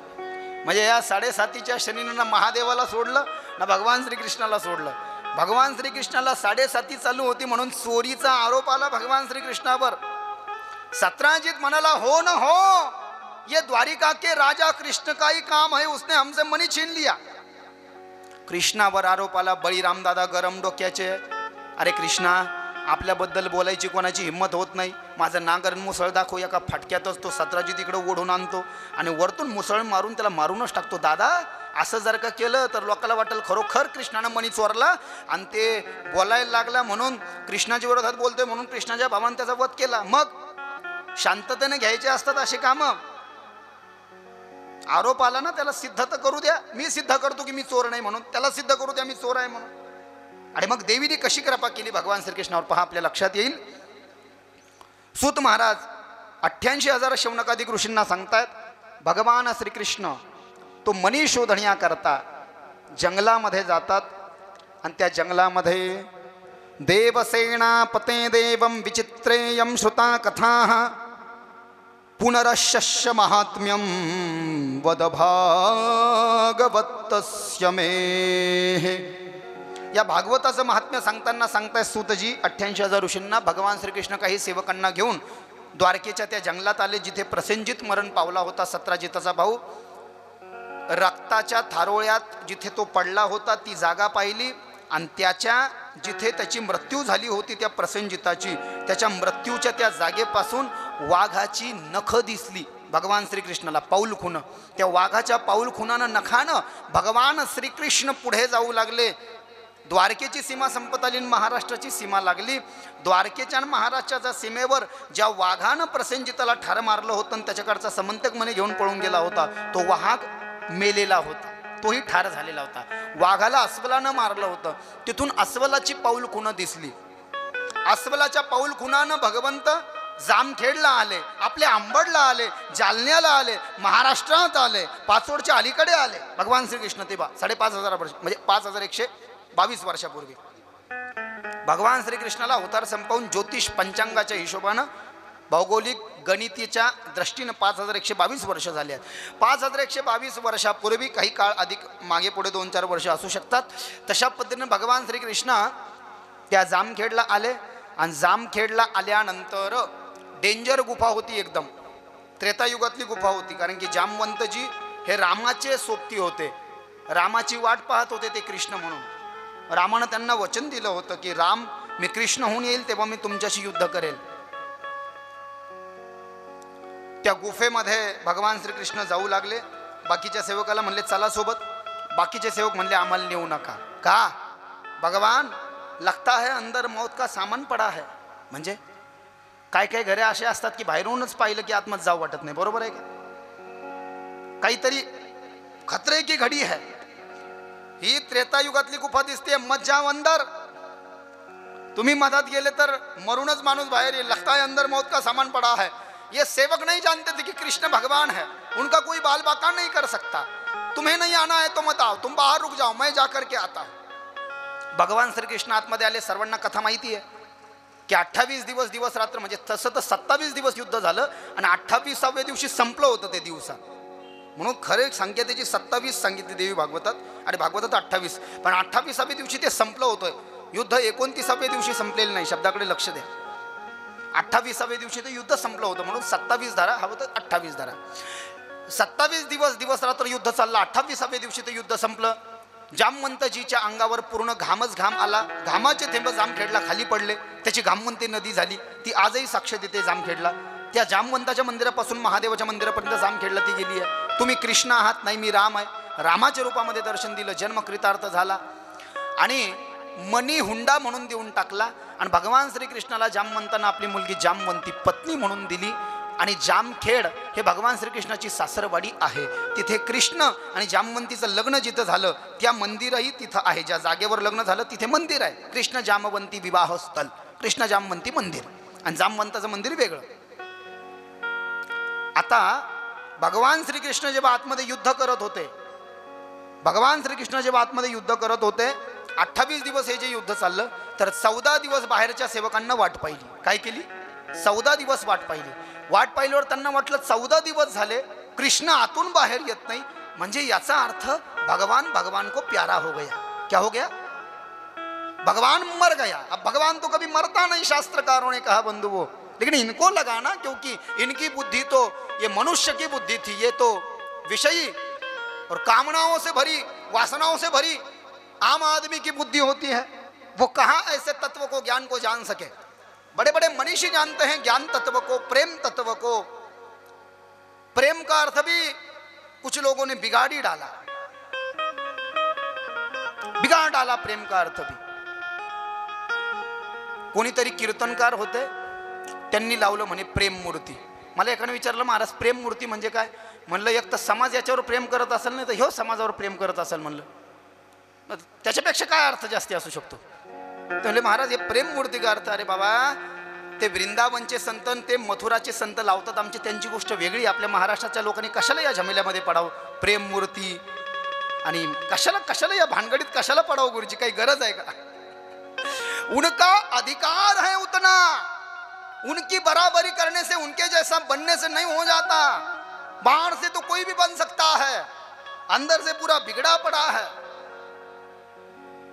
म्हणजे या 7.5च्या शनीनं ना महादेवाला सोडलं ना भगवान श्रीकृष्णाला सोडलं. भगवान श्रीकृष्णाला 7.5 चालू होती म्हणून चोरीचा आरोप आला भगवान श्रीकृष्णावर. सत्राजित म्हणाला हो न हो, ये द्वारिका के राजा कृष्ण का ही काम है, उसने हमसे मनी छीन लिया. कृष्णावर आरोप आला. बळीराम दादा गरम डोक्याचे. अरे कृष्णा, आपल्याबद्दल बोलायची कोणाची हिंमत होत नाही. माझं नांगरण मुसळ दाखव. एका फटक्यातच तो सत्राजित इकडे ओढून आणतो आणि वरतून मुसळ मारून त्याला मारूनच टाकतो. दादा, असं जर का केलं तर लोकांना वाटेल खरोखर कृष्णानं मणी चोरला आणि ते बोलायला लागला म्हणून कृष्णाच्या विरोधात बोलतोय म्हणून कृष्णाच्या भावानं त्याचा वध केला. मग शांततेने घ्यायचे असतात असे कामं. आरोप आला ना, त्याला सिद्ध तर करू द्या. मी सिद्ध करतो की मी चोर नाही म्हणून, त्याला सिद्ध करू द्या मी चोर आहे म्हणून. आणि मग देवीने कशी कृपा केली भगवान श्रीकृष्णावर पहा, आपल्या लक्षात येईल. सूत महाराज 88,000 शौनकादिक ऋषींना सांगतायत भगवान श्रीकृष्ण तो मनी शोधण्याकरता जंगलामध्ये जातात आणि त्या जंगलामध्ये देवसेनापते देवं विचित्रेयं श्रुता कथाः पुनरशस्य महात्म्यं वद भागवतस्य मे। या भागवताचं महात्म्य सांगताना सांगताय सूतजी 88,000 ऋषींना भगवान श्रीकृष्ण काही सेवकांना घेऊन द्वारकेच्या त्या जंगलात आले जिथे प्रसेनजित मरण पावला होता सत्राजिताचा भाऊ। रक्ताच्या थारोळ्यात जिथे तो पडला होता ती जागा पाहिली आणि त्याच्या जिथे त्याची मृत्यू झाली होती त्या प्रसेनजिताची त्याच्या मृत्यूच्या त्या जागेपासून वाघाची नख दिसली भगवान श्रीकृष्णाला पाऊल खुणं। त्या वाघाच्या पाऊल खुणानं नखानं भगवान श्रीकृष्ण पुढे जाऊ लागले। द्वारकेची सीमा संपत आली आणि महाराष्ट्राची सीमा लागली। द्वारकेच्या आणि महाराष्ट्राच्या सीमेवर ज्या वाघानं प्रसेनजिताला ठार मारलं होतं आणि त्याच्याकडचा समंतक मने घेऊन पळून गेला होता तो वाघ मेलेला होता, तोही ठार झालेला होता। वाघाला अस्वलानं मारलं होतं, तिथून अस्वलाची पाऊल खुणं दिसली। अस्वलाच्या पाऊल खुणानं भगवंत जामखेडला आले, आपल्या अंबडला आले, जालन्याला आले, महाराष्ट्रात आले, पाचोडच्या अलीकडे आले भगवान श्रीकृष्ण। ते 5,500 वर्ष म्हणजे 5,122 वर्षापूर्वी भगवान श्रीकृष्णाला अवतार संपवून ज्योतिष पंचांगाच्या हिशोबानं भौगोलिक गणितीच्या दृष्टीनं 5,122 वर्ष झाले आहेत। 5,122 वर्षापूर्वी काही काळ अधिक मागे पुढे 2-4 वर्ष असू शकतात तशा पद्धतीनं भगवान श्रीकृष्ण त्या जामखेडला आले आणि जामखेडला आल्यानंतर डेंजर गुफा होती, एकदम त्रेतायुगातली गुफा होती, कारण की जामवंतजी हे रामाचे सोबती होते, रामाची वाट पाहत होते ते कृष्ण म्हणून। रामानं त्यांना वचन दिलं होतं की राम मी कृष्ण होऊन येईल तेव्हा मी तुमच्याशी युद्ध करेल। त्या गुफेमध्ये भगवान श्रीकृष्ण जाऊ लागले, बाकीच्या सेवकाला म्हणले चला सोबत, बाकीचे सेवक म्हणले आम्हाला नेऊ नका। का? भगवान लगता है अंदर मौत का सामान पडा है। म्हणजे काय काय घरे असे असतात की बाहेरूनच पाहिलं की आतमध्ये जाऊ वाटत नाही, बरोबर आहे का? काहीतरी खतरे की घडी है। ही त्रेतायुगातली गुफा दिसते, मत जाओ अंदर, तुम्ही मधात गेले तर मरूनच माणूस बाहेर येईल। लगता है अंदर मौत का सामान पड़ा है। ये सेवक नहीं जानते थे कि कृष्ण भगवान है, उनका कोई बाल बाका नहीं कर सकता। तुम्हें नहीं आना है तो मत आओ, तुम बाहर रुक जाओ, मैं जाकर के आता हूं। भगवान श्रीकृष्ण आतमध्ये आले। सर्वांना कथा माहिती आहे की 28 दिवस रात्र म्हणजे तसं तर 27 दिवस युद्ध झालं आणि 28व्या दिवशी संपलं होतं ते दिवसा, म्हणून खरे संख्या त्याची 27 सांगितली देवी भागवतात आणि भागवतात 28, पण 28व्या दिवशी ते संपलं होतं युद्ध। 29व्या दिवशी संपलेलं नाही, शब्दाकडे लक्ष द्या। 28व्या दिवशी ते युद्ध संपलं होतं म्हणून 27 धरा, हवं तर 28 धरा। 27 दिवस रात्र युद्ध चाललं, 28व्या दिवशी ते युद्ध संपलं। जामवंतजीच्या अंगावर पूर्ण घामच घाम आला, घामाचे थेंब जामखेडला खाली पडले, त्याची घामवंती नदी झाली, ती आजही साक्ष देते जामखेडला। त्या जामवंताच्या मंदिरापासून महादेवाच्या मंदिरापर्यंत जामखेडला ती गेली आहे। तुम्ही कृष्ण आहात, नाही मी राम आहे। रामाच्या रूपामध्ये दर्शन दिलं, जन्म कृतार्थ झाला आणि मनी हुंडा म्हणून देऊन टाकला आणि भगवान श्रीकृष्णाला जामवंतांना आपली मुलगी जामवंती पत्नी म्हणून दिली आणि जामखेड हे भगवान श्रीकृष्णाची सासरवाडी आहे। तिथे कृष्ण आणि जामवंतीचं लग्न जिथं झालं त्या मंदिरही तिथं आहे, ज्या जागेवर लग्न झालं तिथे मंदिर आहे, कृष्ण जामवंती विवाह स्थल, कृष्ण जामवंती मंदिर आणि जामवंताचं मंदिर वेगळं। आता भगवान श्रीकृष्ण जेव्हा आतमध्ये युद्ध करत होते, भगवान श्रीकृष्ण जेव्हा आतमध्ये युद्ध करत होते 28 दिवस हे जे युद्ध चाललं तर 14 दिवस बाहेरच्या सेवकांना वाट पाहिली। काय केली? 14 दिवस वाट पाहिली। वाट पाहिल्यावर त्यांना वाटलं 14 दिवस झाले कृष्ण आतून बाहेर येत नाही, म्हणजे याचा अर्थ भगवान को प्यारा हो गया। क्या हो गया? भगवान मर गया। अब भगवान तो कभी मरता नहीं, शास्त्रकारों ने कहा बंधुओं, लेकिन इनको लगा ना, क्योंकि इनकी बुद्धि तो ये मनुष्य की बुद्धि थी, ये तो विषयी और कामनाओं से भरी, वासनाओं से भरी आम आदमी की बुद्धि होती है। वो कहाँ ऐसे तत्व को, ज्ञान को जान सके। बड़े बड़े मनीषी जानते हैं ज्ञान तत्व को, प्रेम तत्व को। प्रेम का अर्थ भी कुछ लोगों ने बिगाड़ डाला प्रेम का अर्थ भी। कोणीतरी कीर्तनकार होते, त्यांनी लावलं म्हणे प्रेम मूर्ती। मला एकाने विचारलं महाराज प्रेम मूर्ती म्हणजे काय? म्हणलं एक तर समाज याच्यावर प्रेम करत असेल, नाही तर ह्यो समाजावर प्रेम करत असेल। म्हणलं त्याच्यापेक्षा काय अर्थ जास्ती असू शकतो? तर महाराज हे प्रेम मूर्ती का अर्थ? अरे बाबा, ते वृंदावनचे संत ते मथुराचे संत लावतात आमची, त्यांची गोष्ट वेगळी। आपल्या महाराष्ट्राच्या लोकांनी कशाला या झमेल्यामध्ये पडावं? प्रेम मूर्ती आणि कशाला कशाला या भानगडीत कशाला पडावं गुरुजी, काही गरज आहे का? उनका अधिकार है उतना, उनकी बराबरी करने से उनके जैसा बनने से नहीं हो जाता। बाहर से तो कोई भी बन सकता है, अंदर से पूरा बिगड़ा पड़ा है।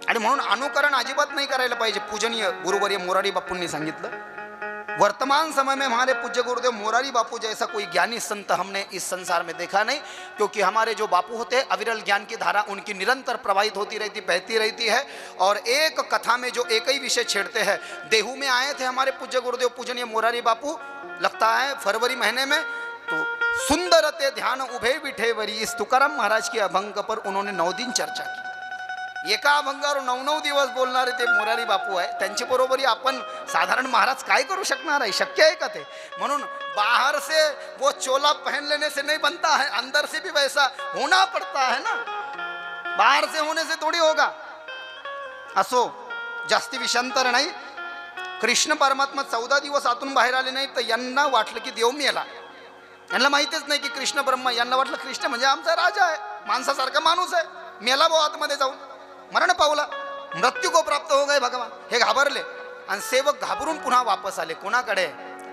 आणि म्हणून अनुकरण अजिबात नाही करायला पाहिजे। पूजनीय गुरुवर्य मोरारी बापूंनी सांगितलं, वर्तमान समय में हमारे पूज्य गुरुदेव मोरारी बापू जैसा कोई ज्ञानी संत हमने इस संसार में देखा नहीं, क्योंकि हमारे जो बापू होते हैं अविरल ज्ञान की धारा उनकी निरंतर प्रवाहित होती रहती, बहती रहती है। और एक कथा में जो एक ही विषय छेड़ते हैं, देहू में आए थे हमारे पूज्य गुरुदेव पूजनीय मोरारी बापू, लगता है फरवरी महीने में, तो सुंदर ते ध्यान उभे बिठे वरी, इस तुकाराम महाराज की अभंग पर उन्होंने 9 दिन चर्चा की। एका अभंगावर 9 दिवस बोलणारे ते मोरारी बापू आहे, त्यांची बरोबरी आपण साधारण महाराज काय करू शकणार आहे? शक्य आहे का ते? म्हणून बाहर से वो चोला पहन लेने से नहीं बनता है, अंदर से भी वैसा होना पड़ता है ना, बाहर से होने से थोड़ी होगा। असो, जास्ती विषांतर नाही। कृष्ण परमात्मा 14 दिवस आतून बाहेर आले नाही, तर यांना वाटलं की देव मेला, यांना माहितीच नाही की कृष्ण ब्रह्मा, यांना वाटलं कृष्ण म्हणजे आमचा राजा आहे, माणसासारखा माणूस आहे, मेला भाऊ आतमध्ये जाऊन, मरण पावला, मृत्यू को प्राप्त हो गए भगवान, हे घाबरले। आणि सेवक घाबरून पुन्हा वापस आले कोणाकडे?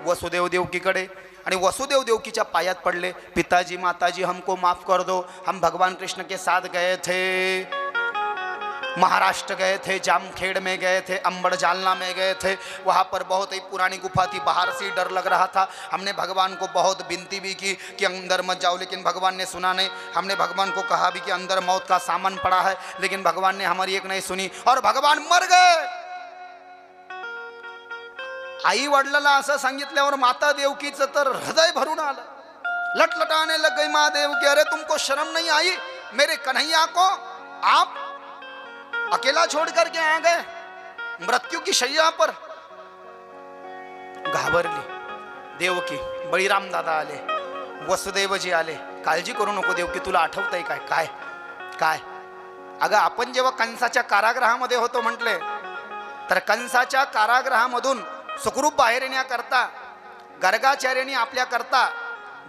वसुदेव देवकीकडे। आणि वसुदेव देवकीच्या पायात पडले, पिताजी माताजी हमको माफ कर दो, हम भगवान कृष्ण के साथ गए थे, महाराष्ट्र गए थे, जामखेड़ में गए थे, अंबड़ जालना में गए थे, वहाँ पर बहुत ही पुरानी गुफा थी, बाहर से ही डर लग रहा था, हमने भगवान को बहुत विनती भी की कि अंदर मत जाओ, लेकिन भगवान ने सुना नहीं। हमने भगवान को कहा भी कि अंदर मौत का सामान पड़ा है, लेकिन भगवान ने हमारी एक नहीं सुनी और भगवान मर गए। आई वडिलांना असं सांगितल्यावर माता देवकीचं तर हृदय भरून आलं, लटलटाने लग गई माँ देवकी, अरे तुमको शर्म नहीं आई? मेरे कन्हैया को आप अकेला छोड़ करके आ गए मृत्यू की शैया पर। घाबरली देवकी। बळीराम दादा आले, वसुदेवजी आले, काळजी करू नको देवकी, तुला आठवतंय काय? काय काय? अगं आपण जेव्हा कंसाच्या कारागृहामध्ये होतो म्हटले, तर कंसाच्या कारागृहामधून सुखरूप बाहेर येण्याकरता गर्गाचार्यांनी आपल्या करता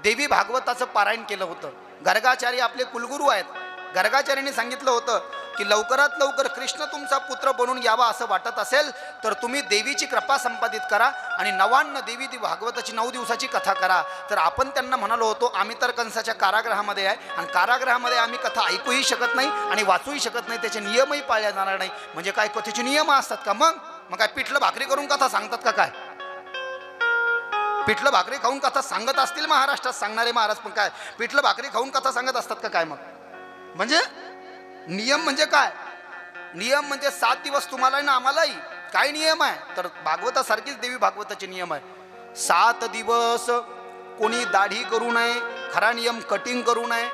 देवी भागवताचं पारायण केलं होतं। गर्गाचार्य आपले कुलगुरू आहेत। गर्गाचार्यांनी सांगितलं होतं की लवकरात लवकर कृष्ण तुमचा पुत्र बनून यावा असं वाटत असेल तर तुम्ही देवीची कृपा संपादित करा आणि 99 देवी भागवताची 9 दिवसाची कथा करा। तर आपण त्यांना म्हणालो होतो आम्ही तर कंसाच्या कारागृहामध्ये आहे आणि कारागृहामध्ये आम्ही कथा ऐकूही शकत नाही आणि वाचूही शकत नाही, त्याचे नियमही पाळले जाणार नाही। म्हणजे काय कथेचे नियम असतात का? मग काय पिठलं भाकरी करून कथा सांगतात का? काय पिठलं भाकरी खाऊन कथा सांगत असतील महाराष्ट्रात सांगणारे महाराज, पण काय पिठलं भाकरी खाऊन कथा सांगत असतात का काय? मग म्हणजे नियम म्हणजे काय? नियम म्हणजे 7 दिवस तुम्हाला ना आम्हालाही काय नियम आहे? तर भागवतासारखीच देवी भागवताचे नियम आहे। 7 दिवस कोणी दाढी करू नये, खरा नियम कटिंग करू नये,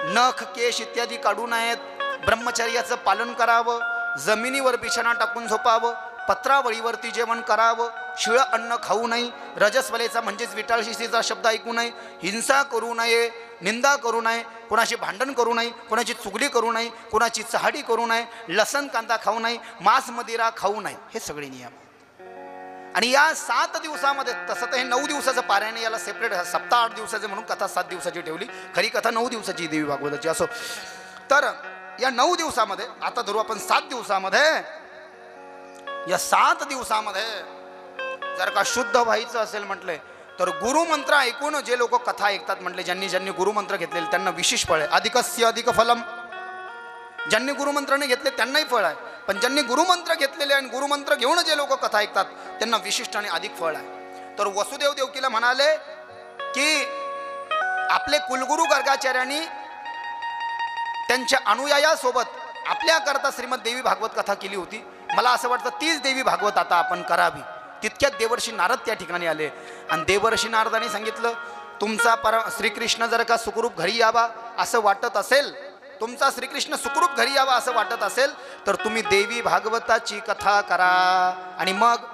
नख केश इत्यादी काढू नयेत, ब्रह्मचर्याचं पालन करावं, जमिनीवर बिछाना टाकून झोपावं, पत्रावळीवरती जेवण करावं, शिळं अन्न खाऊ नये, रजस्वलेचा म्हणजेच विटाळशिस्तीचा शब्द ऐकू नये, हिंसा करू नये, निंदा करू नये, कोणाशी भांडण करू नये, कोणाची चुगली करू नये, कोणाची चहाडी करू नये, लसण कांदा खाऊ नये, मांस मदिरा खाऊ नये, हे सगळे नियम। आणि या 7 दिवसामध्ये, तसं तर हे 9 दिवसाचं पारायण, याला सेपरेट सप्ताह 8 दिवसाचे म्हणून कथा 7 दिवसाची ठेवली, खरी कथा 9 दिवसाची देवी भागवताची असो। तर या 9 दिवसामध्ये आता धरू आपण 7 दिवसामध्ये, या 7 दिवसामध्ये जर का शुद्ध व्हायचं असेल म्हटले तर गुरुमंत्र ऐकून जे लोक कथा ऐकतात म्हटले, ज्यांनी गुरुमंत्र घेतलेले त्यांना विशेष फळ आहे। अधिकस्य अधिक फलम, ज्यांनी गुरुमंत्राने घेतले त्यांनाही फळ आहे, पण ज्यांनी गुरुमंत्र घेतलेले आणि गुरुमंत्र घेऊन जे लोक कथा ऐकतात त्यांना विशिष्ट आणि अधिक फळ आहे। तर वसुदेव देवकीला म्हणाले की आपले कुलगुरू गर्गाचार्यांनी त्यांच्या अनुयायासोबत आपल्याकरता श्रीमद देवी भागवत कथा केली होती। मला असं वाटतं 30 देवी भागवत आता आपण करावी। तितक्यात देवर्षी नारद त्या ठिकाणी आले आणि देवर्षी नारदांनी सांगितलं, तुमचा श्रीकृष्ण जर का सुखरूप घरी यावा असं वाटत असेल, तुमचा श्रीकृष्ण सुखरूप घरी यावा असं वाटत असेल तर तुम्ही देवी भागवताची कथा करा। आणि मग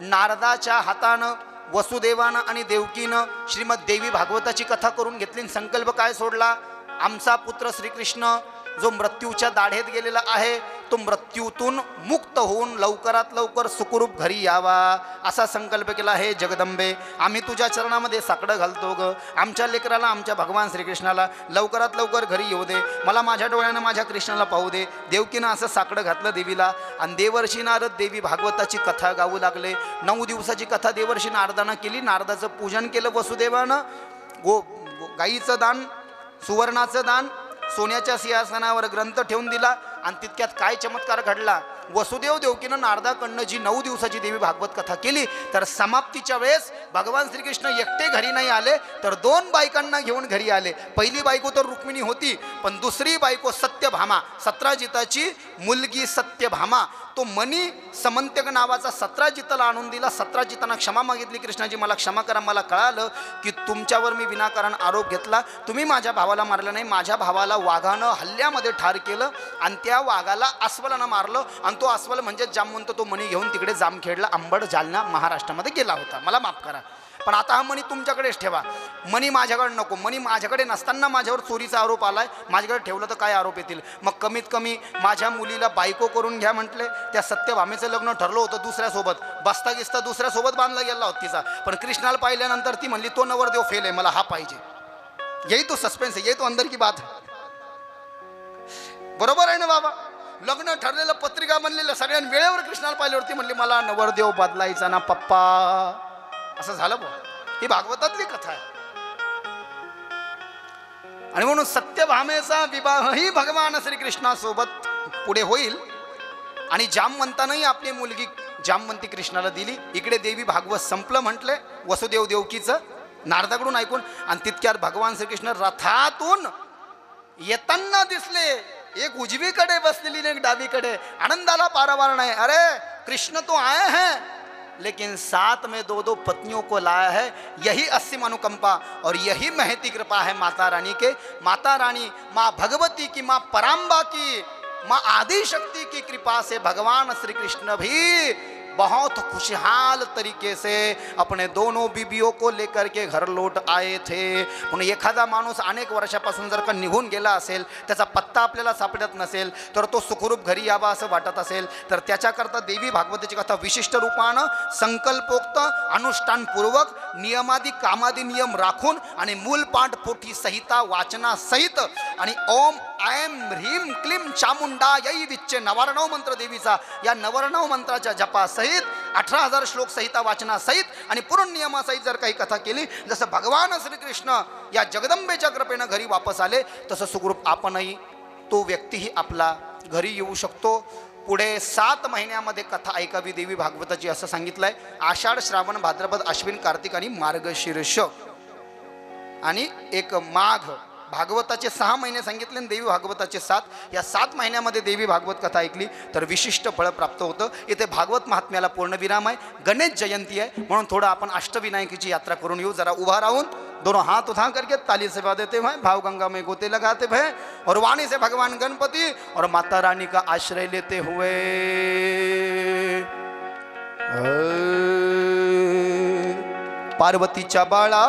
नारदाच्या हातानं वसुदेवानं आणि देवकीनं श्रीमद देवी भागवताची कथा करून घेतली। संकल्प काय सोडला? आमचा पुत्र श्रीकृष्ण जो मृत्यूच्या दाढेत गेलेला आहे तो मृत्यूतून मुक्त होऊन लवकरात लवकर सुखरूप घरी यावा असा संकल्प केला. हे जगदंबे, आम्ही तुझ्या चरणामध्ये साकडं घालतो ग. आमच्या लेकराला, आमच्या भगवान श्रीकृष्णाला लवकरात लवकर घरी येऊ दे. मला माझ्या डोळ्यानं माझ्या कृष्णाला पाहू दे. देवकीनं असं साकडं घातलं देवीला. आणि देवर्षी नारद देवी भागवताची कथा गाऊ लागले. 9 दिवसाची कथा देवर्षी नारदानं केली. नारदाचं पूजन केलं वसुदेवानं. गाईचं दान, सुवर्णाचं दान, सोन्याच्या सिंहासनावर ग्रंथ ठेवून दिला. आणि तितक्यात काय चमत्कार घडला. वसुदेव देवकीनं नारदाकडनं जी 9 दिवसाची देवी भागवत कथा केली, तर समाप्तीच्या वेळेस भगवान श्रीकृष्ण एकटे घरी नाही आले, तर 2 बायकांना घेऊन घरी आले. पहिली बायको तर रुक्मिणी होती, पण दुसरी बायको सत्यभामा, सत्राजिताची मुलगी सत्यभामा, तो मनी समंत्यक नावाचा सत्राजिताला आणून दिला. सत्राजितानं क्षमा मागितली, कृष्णाजी मला क्षमा करा, मला कळालं की तुमच्यावर मी विनाकारण आरोप घेतला. तुम्ही माझ्या भावाला मारलं नाही. माझ्या भावाला वाघानं हल्ल्यामध्ये ठार केलं आणि त्या वाघाला अस्वलानं मारलं. आणि तो अस्वल म्हणजे जामवंत तो मणी घेऊन तिकडे जामखेडला, अंबड, जालना, महाराष्ट्रामध्ये गेला होता. मला माफ करा, पण आता हा मणी तुमच्याकडेच ठेवा. मणी माझ्याकडे नको. मणी माझ्याकडे नसताना माझ्यावर चोरीचा आरोप आलाय. माझ्याकडे ठेवलं तर काय आरोप येतील. मग कमीत कमी माझ्या मुलीला बायको करून घ्या म्हटले. त्या सत्यभामेचं लग्न ठरलं होतं दुसऱ्यासोबत. बसता गिसता दुसऱ्यासोबत बांधला गेला होता तिचा. पण कृष्णाला पाहिल्यानंतर ती म्हणली तो नवरदेव फेल आहे, मला हा पाहिजे. यही तो सस्पेन्स आहे, यही तो अंदर की बात है. बरोबर आहे ना बाबा. लग्न ठरलेलं, पत्रिका बनलेलं, सगळ्यांनी वेळेवर कृष्णाला पाहिल्यावरती म्हणली मला नवरदेव बदलायचा ना पप्पा. असं झालं बुवा. ही भागवतातली कथा आहे. आणि म्हणून सत्यभामेचा विवाहही भगवान श्रीकृष्णासोबत पुढे होईल. आणि जामवंतानंही आपली मुलगी जामवंती कृष्णाला दिली. इकडे देवी भागवत संपलं म्हटले वसुदेव देवकीचं नारदाकडून ऐकून. आणि तितक्यात भगवान श्रीकृष्ण रथातून येताना दिसले. एक उजवीकडे बसलेली, एक डावीकडे. आनंदाला पारावार नाही. अरे कृष्ण तो आए हैं लेकिन साथ में 2-2 पत्नियों को लाया है. यही असीम अनुकंपा और यही महती कृपा है माता रानी के. माता रानी, माँ भगवती की, माँ पराम्बा की, माँ आदि शक्ति की कृपा से भगवान श्री कृष्ण भी बहुत खुशहाल तरीके से अपने दोनों बीबियों को लेकर के घर लौट आए थे. म्हणून एखादा माणूस अनेक वर्षापासून जर का निघून गेला असेल, त्याचा पत्ता आपल्याला सापडत नसेल, तर तो सुखरूप घरी यावा असं वाटत असेल, तर त्याच्याकरता देवी भागवताची कथा विशिष्ट रूपानं संकल्पोक्त, अनुष्ठानपूर्वक, नियमादी कामादी नियम राखून आणि मूलपाठ पोथी संहिता वाचनासहित आणि ओम ऐम ह्रीम क्लीम चामुंडा यई विच्चे 99 मंत्र देवीचा, या 99 मंत्राच्या जपासहित 18,000 श्लोक संहिता वाचनासहित आणि पूर्ण नियमासहित जर काही कथा केली, जसं भगवान श्रीकृष्ण या जगदंबेच्या कृपेनं घरी वापस आले, तसं सुखरूप आपणही, तो व्यक्तीही आपला घरी येऊ शकतो. पुढे 7 महिन्यामध्ये कथा ऐकावी देवी भागवताची असं सांगितलंय. आषाढ, श्रावण, भाद्रपद, अश्विन, कार्तिक आणि मार्गशीर्ष आणि एक माघ. भागवताचे 6 महिने सांगितले आणि देवी भागवताचे 7. या 7 महिन्यामध्ये देवी भागवत कथा ऐकली तर विशिष्ट फळ प्राप्त होतं. इथे भागवत महात्म्याला पूर्णविराम आहे. गणेश जयंती आहे, म्हणून थोडं आपण अष्टविनायकीची यात्रा करून येऊ. जरा उभा राहून दोनों हाथ उठा करके ताली सेवा देते हुए भाव गंगा में गोते लगाते हुए और वाणी से भगवान गणपति और माता रानी का आश्रय लेते हुए पार्वतीच्या बाळा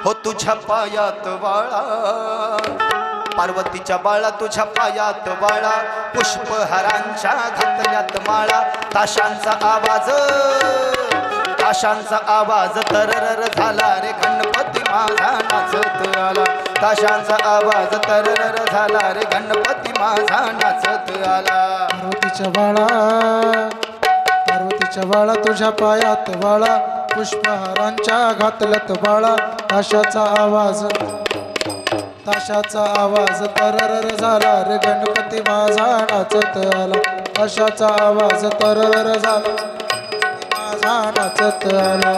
हो तुझ्या पायात बाळा, पार्वतीच्या बाळा तुझ्या पायात बाळा, पुष्पहारांच्या घातल्यात माळा, ताशांचा आवाज, ताशांचा आवाज तररर झाला रे गणपती माझा नाचत आला, ताशांचा आवाज तररर झाला रे गणपती माझा नाचत आला. पार्वतीच्या बाळा, पार्वतीच्या बाळा तुझ्या पायात बाळा, पुष्पहारांच्या घातल्यात बाळा, ताशाचा आवाज, ताशाचा आवाज तररर झाला रे गणपती माझा नाचत आला, ताशाचा आवाज तररर झाला माझा नाचत आला.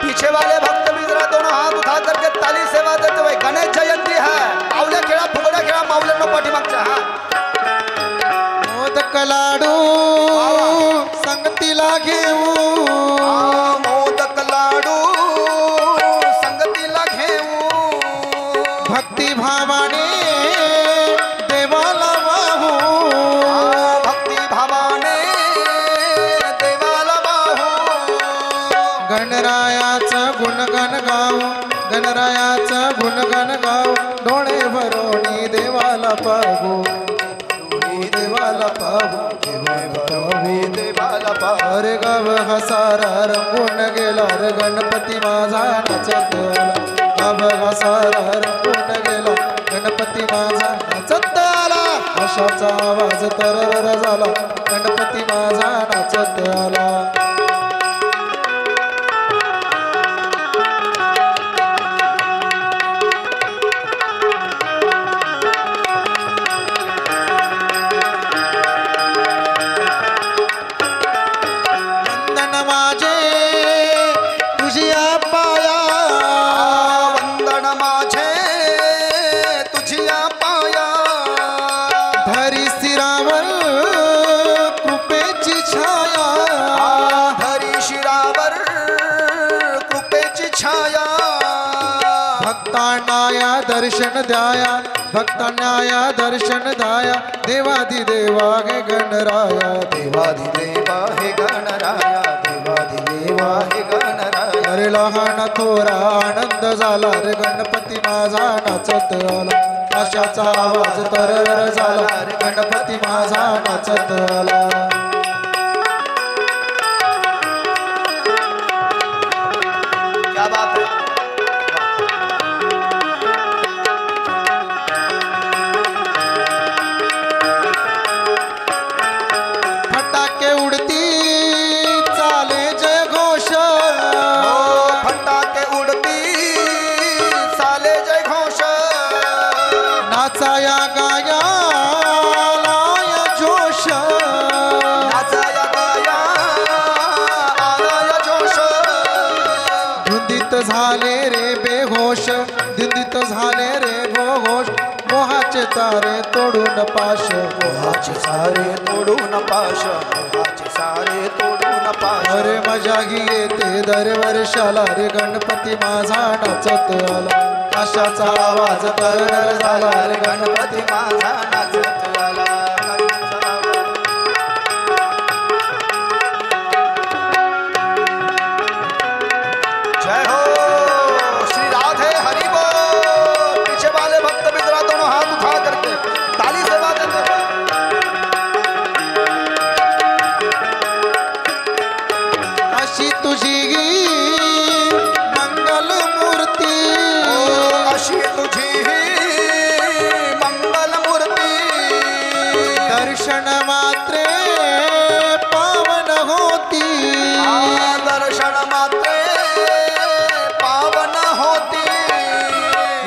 पीछे वाले भक्त भी जरा दोनों हाथ उठा करके ताली सेवा देते हुए, गणेश जयंती है, पावल्या खेळा, फुगड्या खेळा, माऊल्यांनो पाठीमागच्या. हा मोदक लाडू संगतीला घेऊ, मोदक लाडू संगतीला घेऊ, भक्ती भावाने देवाला वाहू, गणरायाचं गुणगान गाव डोळे भरोणी देवाला पाहू देवाला पाहू देवाला पाहू अरे गाव हा सारा रंगून गेला रे गणपती माझा नाचत आला गाव हा सारा रंगून गेला गणपती माझा नाचत आला आशाचा आवाज तरर झाला गणपती माझा नाचत आला दर्शन द्याया भक्तांना दर्शन द्याया देवादिदेवा हे गणराया देवादिदेवा हे गणराया देवादिदेवा हे गणराया अरे लहान थोरा आनंद झाला रे गणपती माझा नाचत आला आशाचा आवाज तरर झाला रे गणपती माझा नाचत आला क्या बात है नाचाया गाया लाय जोश नाचाया गाया आलाय जोश धुंदीत झाले रे बेहोश धुंदीत झाले रे बेहोश मोहाचे तारे तोडून पाश मोहाचे सारे तोडून पाश मोहाचे सारे तोडून पाश अरे मजा ही येते दरवर्षाला रे गणपती माझा नाचत आला आशाचा आवाज तरर झाला रे गणपती माझा नाचत आला जय हो श्री राधे हरि बोल पीछे वाले भक्त मित्रा दोनों हाथ उठा करके ताली से बात अशी तुझी मंगल मूर्ती अशी तुझी मंगल मूर्ती दर्शन मात्रे पावन होती दर्शन मात्रे पावन होती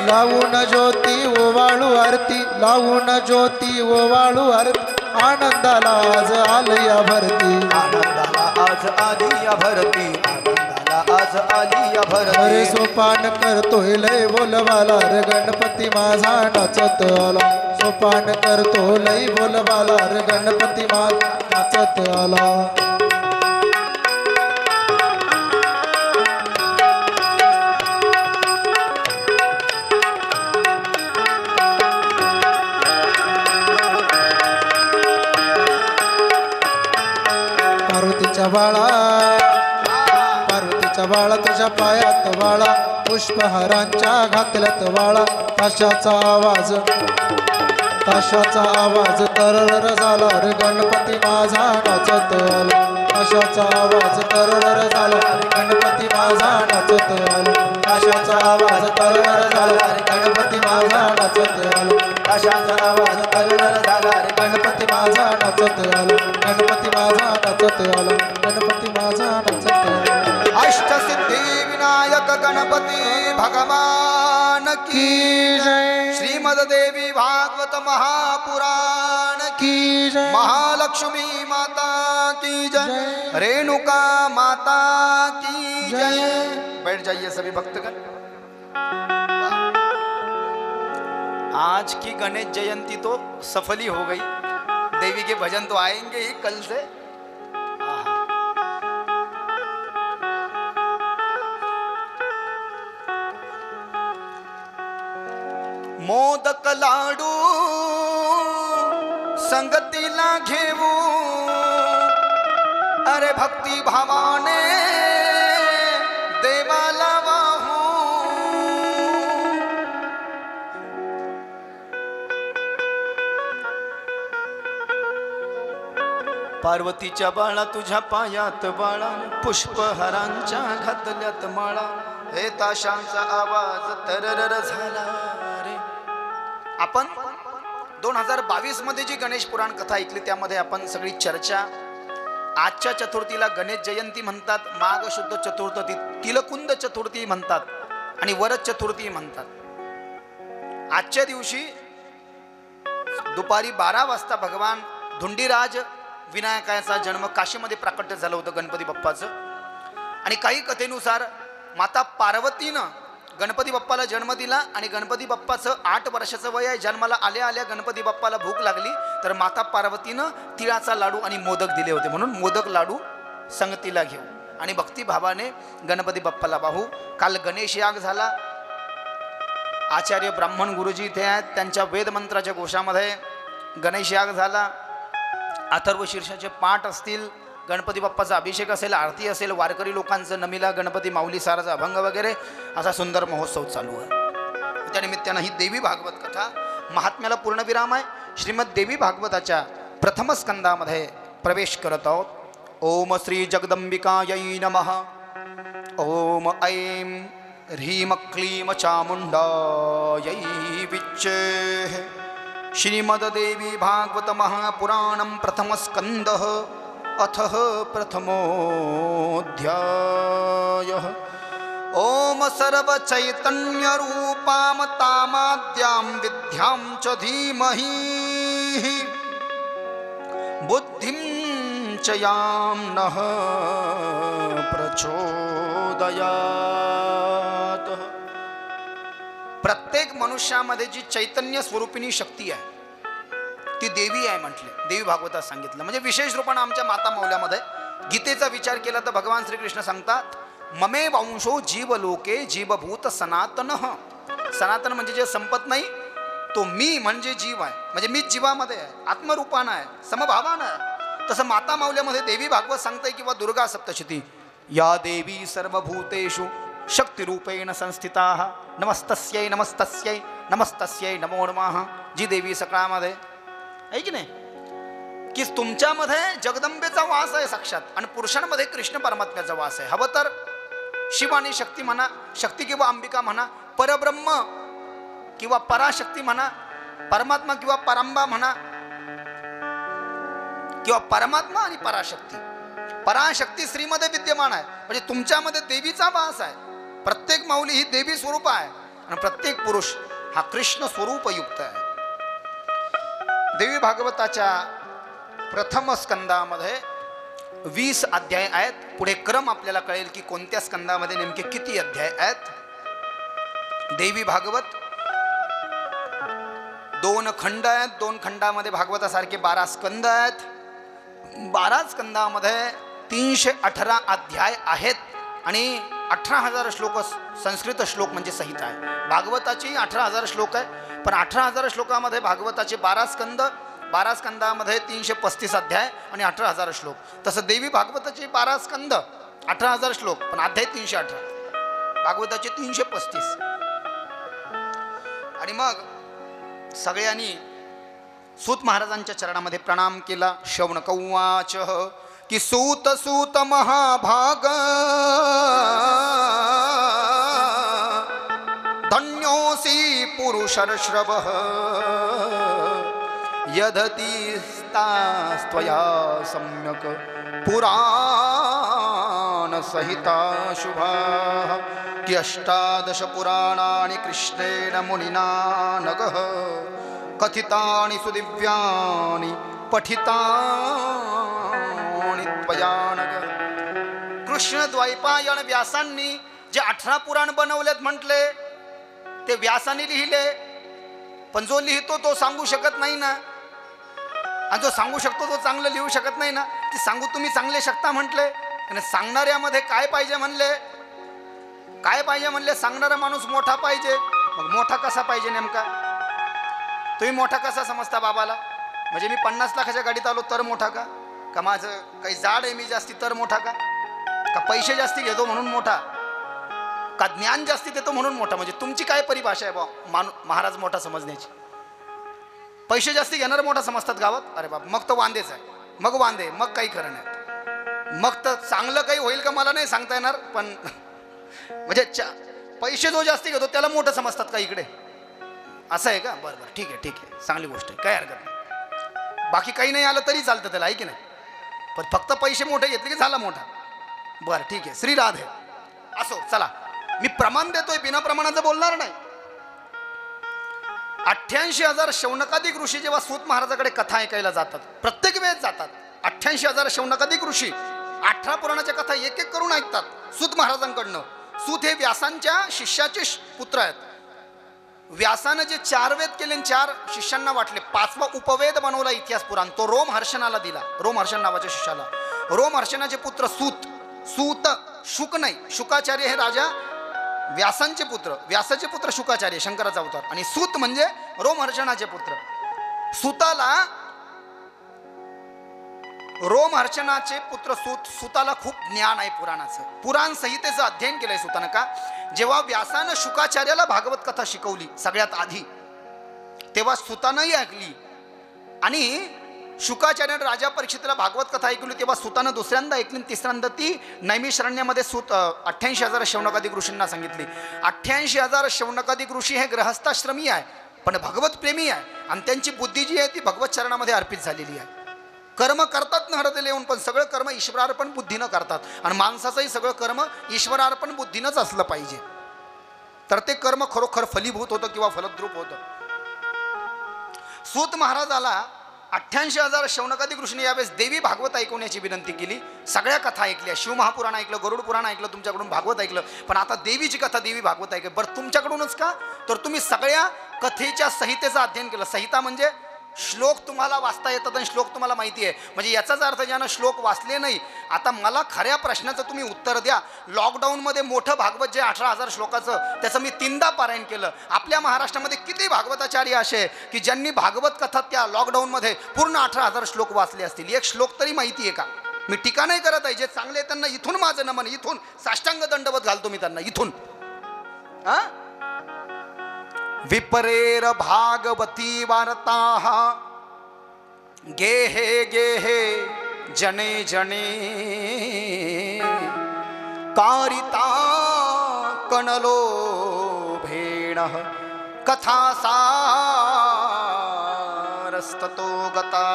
लावून ज्योती ओवाळू आरती लावून ज्योती ओवाळू आरती आनंदाला आज आलया भरती आनंदाला आज आलिया भरती आनंदाला आज आलिया भरती अरे सोपान करतोय लय बोलवाला रे गणपती माझा नाचत आला सोपान करतो लय बोलवाला रे गणपती माझा नाचत आला पार्वतीच्या बाळा तुझ्या पायात वाळा पुष्पहारांच्या घातल्यात वाळा ताशाचा आवाज तरर झाला रे गणपती माझा नाचत आला ताशाचा आवाज तरर झाला रे गणपती माझा नाचत आला ताशाचा आवाज तरर झाला रे गणपती माझा नाचत आला ताशाचा आवाज तरर झाला रे गणपती माझा नाचत आला गणपती माझा नाचत आला गणपती माझा नाचत आला अष्टसिद्धि विनायक गणपति भगवान की जय श्रीमद देवी भागवत महापुराण की जय महालक्ष्मी माता की जय रेणुका माता की जय बैठ जाइए सभी भक्तगण आज की गणेश जयंती तो सफल ही हो गई देवी के भजन तो आएंगे ही कल से मोदक लाडू संगतीला घेऊ अरे भक्ती भावाने देवाला वाहू पार्वतीच्या बाळा तुझ्या पायात बाळा पुष्पहारांच्या घातल्यात माळा हे ताशांचा आवाज तररर झाला रे. आपण 2022 मध्ये जी गणेश पुराण कथा ऐकली त्यामध्ये आपण सगळी चर्चा आजच्या चतुर्थीला गणेश जयंती म्हणतात, माघ शुद्ध चतुर्थी तिलकुंद चतुर्थी म्हणतात आणि वरद चतुर्थी म्हणतात. आजच्या दिवशी दुपारी 12 वाजता भगवान धुंडीराज विनायकाचा जन्म काशीमध्ये प्राकट्य झालं होतं गणपती बाप्पाचं. आणि काही कथेनुसार माता पार्वतीनं गणपती बाप्पाला जन्म दिला आणि गणपती बाप्पाचं 8 वर्षाचं वय आहे. जन्माला आल्या आल्या गणपती बाप्पाला भूक लागली तर माता पार्वतीनं तिळाचा लाडू आणि मोदक दिले होते, म्हणून मोदक लाडू संगतीला घेऊ आणि भक्तिभावाने गणपती बाप्पाला पाहू. काल गणेश याग झाला. आचार्य ब्राह्मण गुरुजी इथे आहेत, त्यांच्या वेदमंत्राच्या घोषामध्ये गणेश याग झाला. अथर्व शीर्षाचे पाठ असतील, गणपती बाप्पाचा अभिषेक असेल, आरती असेल, वारकरी लोकांचं नमिला गणपती माऊली साराचा अभंग वगैरे असा सुंदर महोत्सव चालू आहे. त्यानिमित्तानं ही देवी भागवत कथा महात्म्याला पूर्णविराम आहे. श्रीमद देवी भागवताच्या प्रथम स्कंदामध्ये प्रवेश करत आहोत. ओम श्री जगदंबिकायै नमः. ओम ऐं ह्रीं क्लीं चामुण्डायै विच्चे. श्रीमद्देवी भागवत महापुराणं प्रथम स्कंदः अथ प्रथमोऽध्यायः. ओम सर्व चैतन्य रूपां तामाद्यां विद्यां च धीमहि बुद्धिं च यां नः प्रचोदयात्. प्रत्येक मनुष्यामध्ये जी चैतन्य स्वरूपिणी शक्ती आहे ती देवी आहे म्हटले, देवी भागवतात सांगितलं. म्हणजे विशेष रूपाने आमच्या माता मौल्यामध्ये गीतेचा विचार केला तर भगवान श्रीकृष्ण सांगतात ममे वंशो जीवलोके जीवभूत सनातन. सनातन म्हणजे जे संपत नाही तो मी म्हणजे जीव आहे, म्हणजे मी जीवामध्ये आहे, आत्मरूपानं आहे, समभावानं आहे. तसं माता मौल्यामध्ये देवी भागवत सांगते किंवा दुर्गा सप्तशती या देवी सर्वभूतेषु शक्तिरूपेण संस्थिताः नमस्तस्यै नमस्तस्यै नमस्तस्यै नमो नमः. जी देवी सकाळमध्ये आहे की नाही की तुमच्यामध्ये जगदंबेचा वास आहे साक्षात आणि पुरुषांमध्ये कृष्ण परमात्म्याचा वास आहे. हवं तर शिव आणि शक्ती म्हणा, शक्ती किंवा अंबिका म्हणा, परब्रह्म किंवा पराशक्ती म्हणा, परमात्मा किंवा परंबा म्हणा, किंवा परमात्मा आणि पराशक्ती. पराशक्ती स्त्रीमध्ये विद्यमान आहे म्हणजे तुमच्यामध्ये देवीचा वास आहे. प्रत्येक माऊली ही देवी स्वरूप आहे आणि प्रत्येक पुरुष हा कृष्ण स्वरूप युक्त आहे. देवी भागवताच्या प्रथम स्कंदामध्ये 20 अध्याय आहेत. पुढे क्रम आपल्याला कळेल की कोणत्या स्कंदामध्ये नेमके किती अध्याय आहेत. देवी भागवत 2 खंड आहेत. 2 खंडामध्ये भागवतासारखे 12 स्कंद आहेत. 12 स्कंदामध्ये 318 अध्याय आहेत आणि 18,000 श्लोक संस्कृत श्लोक म्हणजे सहित आहे. भागवताची 18,000 श्लोक आहे पण 18,000 श्लोकामध्ये भागवताचे 12 स्कंद, 12 स्कंदामध्ये 335 अध्याय आणि 18,000 श्लोक. तसं देवी भागवताचे 12 स्कंद 18,000 श्लोक पण अध्याय 318, भागवताचे 335. आणि मग सगळ्यांनी सूत महाराजांच्या चरणामध्ये प्रणाम केला. शौनक उवाच की सूत सूत महाभाग धन्योसी पुरुषर्षभः यदतीस्तास्त्वया सम्यक् पुराण सहिता शुभाः. की 18 पुराणानि कृष्णेन मुनिना नगः कथितानि सुदिव्यानि पठितानि त्वया नगः. कृष्ण द्वैपायन व्यासांनी जे 18 पुराण बनवलेत म्हटले ते व्यासाने लिहिले, पण जो लिहितो तो सांगू शकत नाही ना, आणि जो सांगू शकतो तो चांगलं लिहू शकत नाही ना. ते सांगू तुम्ही चांगले शकता म्हटले आणि सांगणाऱ्यामध्ये काय पाहिजे म्हणले, काय पाहिजे म्हणले, सांगणारा माणूस मोठा पाहिजे. मग मोठा कसा पाहिजे नेमका, तुम्ही मोठा कसा समजता बाबाला? म्हणजे मी 50 लाखाच्या गाडीत आलो तर मोठा का, का माझं काही जाड आहे मी जास्ती तर मोठा का, का पैसे जास्ती घेतो म्हणून मोठा, का ज्ञान जास्ती देतो म्हणून मोठा? म्हणजे तुमची काय परिभाषा आहे बा महाराज मोठा समजण्याची? पैसे जास्ती घेणारं मोठा समजतात गावात, अरे बाबा मग तो वांदेच आहे. मग वांदे, मग काही खरं नाही. मग तर चांगलं काही होईल का मला नाही सांगता येणार, पण म्हणजे पैसे जो जास्ती घेतो त्याला मोठं समजतात का इकडे, असं आहे का? बरं बरं, ठीक आहे ठीक आहे, चांगली गोष्ट आहे, काय हरकत नाही. बाकी काही नाही आलं तरी चालतं त्याला, आहे की नाही? पण फक्त पैसे मोठे घेतले की झाला मोठा. बरं ठीक आहे, श्री राधे. असो, चला मी प्रमाण देतोय, बिना प्रमाणाचं बोलणार नाही. 88,000 शौनकादिक ऋषी जेव्हा सूत महाराजाकडे कथा ऐकायला जातात, प्रत्येक वेळेस जातात. 88,000 शौनकादिक ऋषी 18 पुराणाच्या कथा एक एक करून ऐकतात सूत महाराजांकडनं. सूत हे व्यासांच्या शिष्याचे पुत्र आहेत. व्यासानं जे 4 वेद केले, 4 शिष्यांना वाटले, 5वा उपवेद बनवला इतिहास पुराण, तो रोमहर्षणाला दिला, रोमहर्षण नावाच्या शिष्याला. रोमहर्षणाचे पुत्र सूत, सूत शुक नाही, शुकाचार्य हे राजा व्यासांचे पुत्र, व्यासाचे पुत्र शुकाचार्य, शंकराचा अवतार, आणि सूत म्हणजे रोमहर्षणाचे पुत्र. सूताला, रोमहर्षणाचे पुत्र सूताला खूप ज्ञान आहे पुराणाचं, पुराण संहितेचं अध्ययन केलंय सूतानं. का? जेव्हा व्यासानं शुकाचार्याला भागवत कथा शिकवली सगळ्यात आधी, तेव्हा सूतानंही ऐकली, आणि शुकाचार्याने राजा परीक्षितला भागवत कथा ऐकली, तेव्हा सूतानं दुसऱ्यांदा ऐकली, तिसऱ्यांदा ती नैमिषारण्यामध्ये सूत 88,000 शौनकादिक ऋषींना सांगितली. 88,000 शौनकादिक ऋषी हे ग्रहस्थाश्रमी आहे, पण भगवत प्रेमी आहे, आणि त्यांची बुद्धी जी आहे ती भगवत चरणामध्ये अर्पित झालेली आहे. कर्म करतात ना हृदय येऊन, पण सगळं कर्म ईश्वरार्पण बुद्धीनं करतात, आणि माणसाचंही सगळं कर्म ईश्वरार्पण बुद्धीनंच असलं पाहिजे, तर ते कर्म खरोखर फलीभूत होतं किंवा फलद्रूप होतं. सूत महाराजाला 88,000 शौनकादिक ऋषीने यावेळेस देवी भागवत ऐकवण्याची विनंती केली. सगळ्या कथा ऐकल्या, शिवमहापुराण ऐकलं, गरुड पुराण ऐकलं, तुमच्याकडून भागवत ऐकलं, पण आता देवीची कथा, देवी भागवत ऐकलं. बरं तुमच्याकडूनच का? तर तुम्ही सगळ्या कथेच्या संहितेचं अध्ययन केलं. संहिता म्हणजे श्लोक तुम्हाला वाचता येतात आणि श्लोक तुम्हाला माहिती आहे, म्हणजे याचाच अर्थ ज्यानं श्लोक वाचले नाही. आता मला खऱ्या प्रश्नाचं तुम्ही उत्तर द्या. लॉकडाऊनमध्ये मोठं भागवत जे 18,000 श्लोकाचं, त्याचं मी 3दा पारायण केलं. आपल्या महाराष्ट्रामध्ये किती भागवताचार्य असे की ज्यांनी भागवत कथा त्या लॉकडाऊनमध्ये पूर्ण 18,000 श्लोक वाचले असतील? एक श्लोक तरी माहिती आहे का? मी टीका नाही करत आहे, जे चांगले त्यांना इथून माझं नमन, इथून साष्टांग दंडवत घालतो मी त्यांना इथून. विपरेर भागवती वार्ताः गेहे गेहे जने जने कारिता कणलो भेण कथा सारस्ततो गता.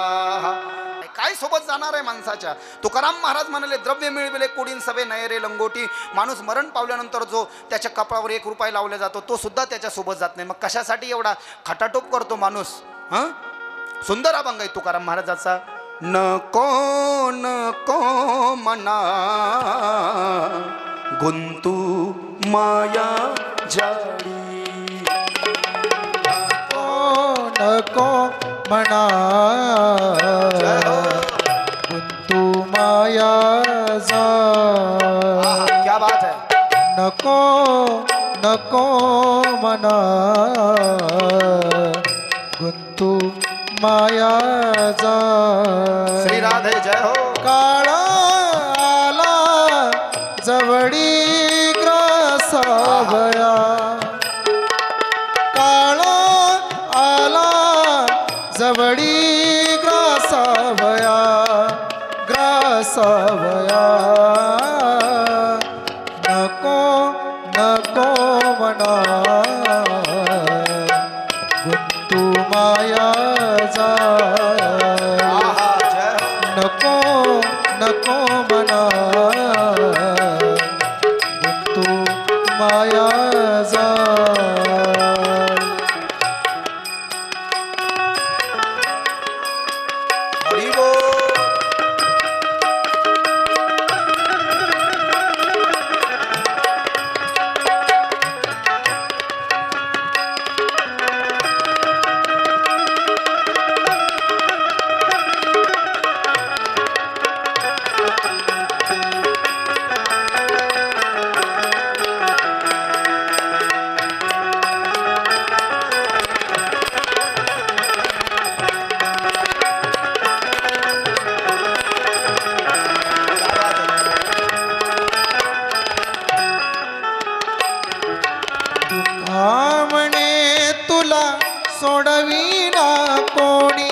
काय सोबत जाणार आहे माणसाच्या? तुकाराम महाराज म्हणाले, द्रव्य मिळविले कोडीन सभे नयरे लंगोटी. माणूस मरण पावल्यानंतर जो त्याच्या कपाळावर 1 रुपया लावला जातो, तो सुद्धा त्याच्या सोबत जात नाही. मग कशासाठी एवढा खटाटोप करतो माणूस? सुंदर अभंग आहे तुकाराम महाराजाचा. नको नको मना गुंतू माया जाळी, नको म्हणा गुंतू माया जा. क्या बात है. नको नको म्हणा गुंतू माया जा. श्री राधे जय हो. काळा आला जवळी ग्रासावया, काळा आला जवळी ग्रासावया, ग्रासावया. नको नको म्हणा गुंतू माया जा. नको नको म्हणा गुंतू माया जा. सोडविना कोणी,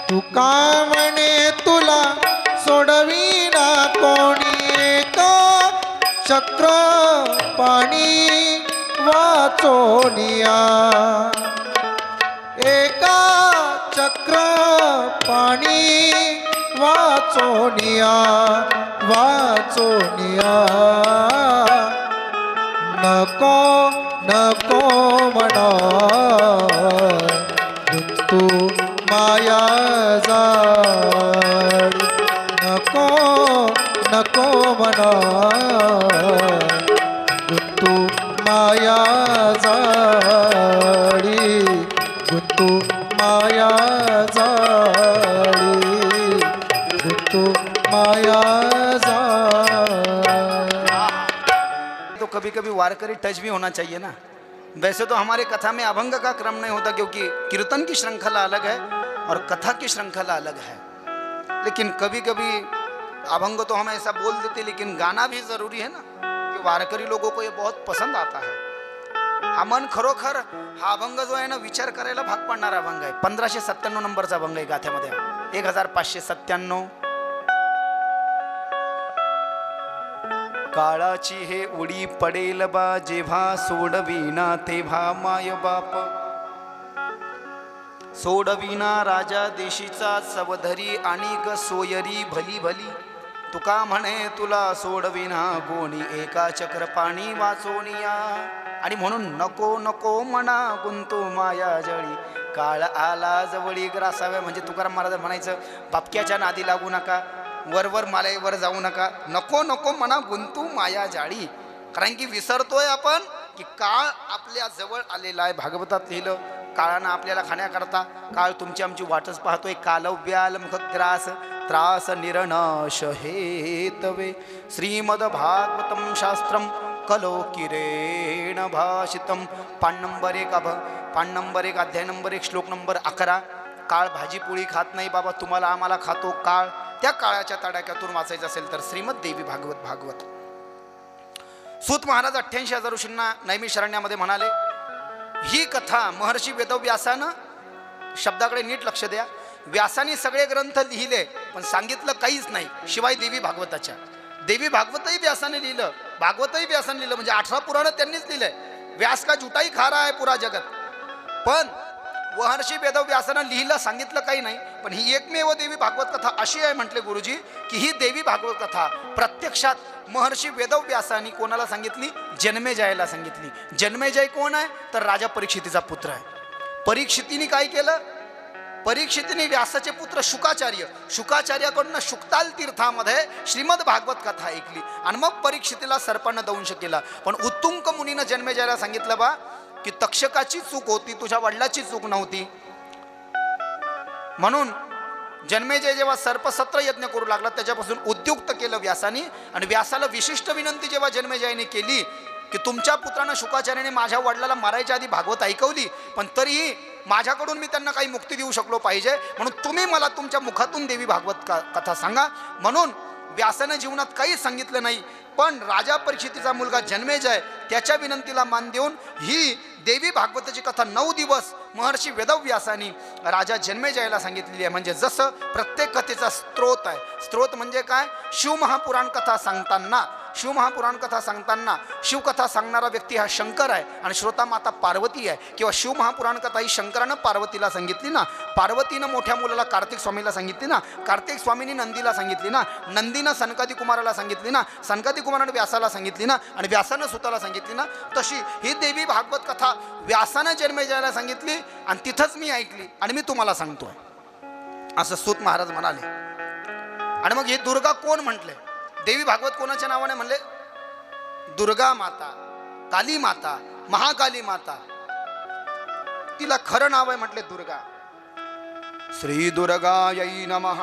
तुका म्हणे तुला सोडविना कोणी एका चक्र पाणी वाचोनिया एका चक्र पाणी वाचोनिया वाचोनिया नको नको म्हणा तू माया जाडी नको नको म्हणा गुंतू माया जाडी गुंतू माया जाडी गुंतू माया जाडी। तो कभी कभी वारकरी टच भी होना चाहिए ना। वैसे तो हमारे कथा में अभंग का क्रम नहीं होता क्योंकि कीर्तन की श्रृंखला अलग है और कथा की श्रृंखला अलग है, लेकिन कभी कभी अभंग तो हम ऐसा बोल देते लेकिन गाना भी जरूरी है ना, कि वारकरी लोगों को ये बहुत पसंद आता है। हा मन खरोखर हा अभंग जो आहे ना विचार करायला भाग पाडणारा अभंग आहे। 1597 नंबरचा अभंग आहे गाथ्यामध्ये 1597। काळाची हे उडी पडेल बा जेव्हा सोडविना तेव्हा माय बाप सोडविना राजा देशीचा सवधरी आणि ग सोयरी भली भली तुका म्हणे तुला सोडविना गोणी एका चक्र पाणी वाचोनिया। आणि म्हणून नको नको म्हणा गुंतू माया जळी काळ आला जवळी ग्रासाव्या, म्हणजे तुकाराम महाराज म्हणायचं बापक्याच्या नादी लागू नका, वरवर मालेवर जाऊ नका, नको नको म्हणा गुंतू माया जाळी। कारण की विसरतोय आपण की काळ आपल्या जवळ आलेला आहे। भागवतात लिहिलं काळानं आपल्याला खाण्याकरता काळ तुमची आमची वाटच पाहतोय। कालव्याल मुखग्रास त्रास निरनाश हेतवे श्रीमद भागवतम शास्त्रम कलोकिरेण भाषितम। पान नंबर 1 अध्याय नंबर 1 श्लोक नंबर 11। काळ भाजी पोळी खात नाही बाबा, तुम्हाला आम्हाला खातो काळ। त्या काळाच्या तडाख्यातून वाचायचं असेल तर श्रीमद देवी भागवत। सूत महाराज 88,000 ऋषींना नैमिषारण्यामध्ये म्हणाले, ही कथा महर्षी वेदव्यासानं, शब्दाकडे नीट लक्ष द्या, व्यासाने सगळे ग्रंथ लिहिले पण सांगितलं काहीच नाही शिवाय देवी भागवताच्या। देवी भागवतही व्यासाने लिहिलं, भागवतही व्यासाने लिहिलं, म्हणजे 18 पुराण त्यांनीच लिहिलंय। व्यास का जुटाई खा रहा है पुरा जगत, पण महर्षी वेदव्यासानं लिहिलं सांगितलं काही नाही। पण ही एकमेव देवी भागवत कथा अशी आहे म्हटले गुरुजी की ही देवी भागवत कथा प्रत्यक्षात महर्षी वेदव्यासानी कोणाला सांगितली? जन्मेजयाला सांगितली। जन्मेजय कोण आहे तर राजा परीक्षितीचा पुत्र आहे। परीक्षितीने काय केलं? परीक्षितीने व्यासाचे पुत्र शुकाचार्याकडून शुक्ताल तीर्थामध्ये श्रीमद भागवत कथा ऐकली आणि मग परीक्षितीला सर्पांना दंश केला। पण उत्तुंग मुनीनं जन्मेजयाला सांगितलं बा की तक्षकाची चूक होती, तुझ्या वडिलाची चूक नव्हती। म्हणून जन्मेजय जेव्हा सर्पसत्र यज्ञ करू लागला त्याच्यापासून उद्युक्त केलं व्यासानी, आणि व्यासाला विशिष्ट विनंती जेव्हा जन्मेजयाने केली की तुमच्या पुत्रानं शुकाचार्याने माझ्या वडिलाला मारायच्या आधी भागवत ऐकवली, पण तरीही माझ्याकडून मी त्यांना काही मुक्ती देऊ शकलो पाहिजे, म्हणून तुम्ही मला तुमच्या मुखातून देवी भागवत कथा सांगा। म्हणून व्यासानं जीवनात काही सांगितलं नाही, पण राजा परीक्षितीचा मुलगा जन्मेजय त्याच्या विनंतीला मान देऊन ही देवी भागवताची कथा 9 दिवस महर्षी वेदव्यासानी राजा जन्मेजयाला सांगितलेली आहे। म्हणजे जसं प्रत्येक कथेचा स्त्रोत आहे, स्त्रोत म्हणजे काय? शिवमहापुराण कथा सांगताना शिवकथा सांगणारा व्यक्ती हा शंकर आहे आणि श्रोता माता पार्वती आहे, किंवा शिवमहापुराण कथा ही शंकरानं पार्वतीला सांगितली ना, पार्वतीनं मोठ्या मुलाला कार्तिक स्वामीला सांगितली ना, कार्तिक स्वामींनी नंदीला सांगितली ना, नंदीनं सनकादी कुमाराला सांगितली ना, सनकादी कुमारानं व्यासाला सांगितली ना, आणि व्यासानं सुताला सांगितली ना, तशी ही देवी भागवत कथा व्यासानं जन्मेजयाला सांगितली आणि तिथंच मी ऐकली आणि मी तुम्हाला सांगतोय असं सूत महाराज म्हणाले। आणि मग ही दुर्गा कोण म्हटले? देवी भागवत कोणाच्या नावाने म्हणले? दुर्गा माता, काली माता, महाकाली माता, तिला खरं नाव आहे म्हटले दुर्गा। श्री दुर्गायै नमः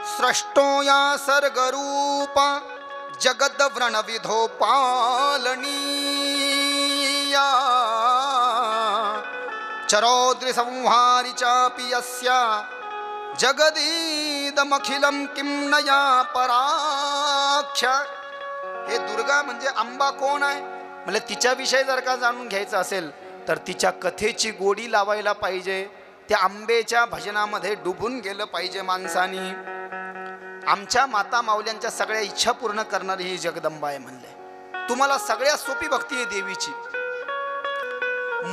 स्रष्टो या सर्गरूपा जगद व्रण विधो पालनीया चरौद्रि संहारी चापि यस्या जगदीदमखिलम किं नया पराख्या। हे दुर्गा म्हणजे अंबा कोण आहे? म्हणजे तिच्याविषयी जर का जाणून घ्यायचं असेल तर तिच्या कथेची गोडी लावायला पाहिजे, त्या आंबेच्या भजनामध्ये डुबून गेलं पाहिजे माणसानी। आमच्या माता माऊल्यांच्या सगळ्या इच्छा पूर्ण करणारी ही जगदंबा आहे म्हणले. तुम्हाला सगळ्यात सोपी भक्ती आहे देवीची.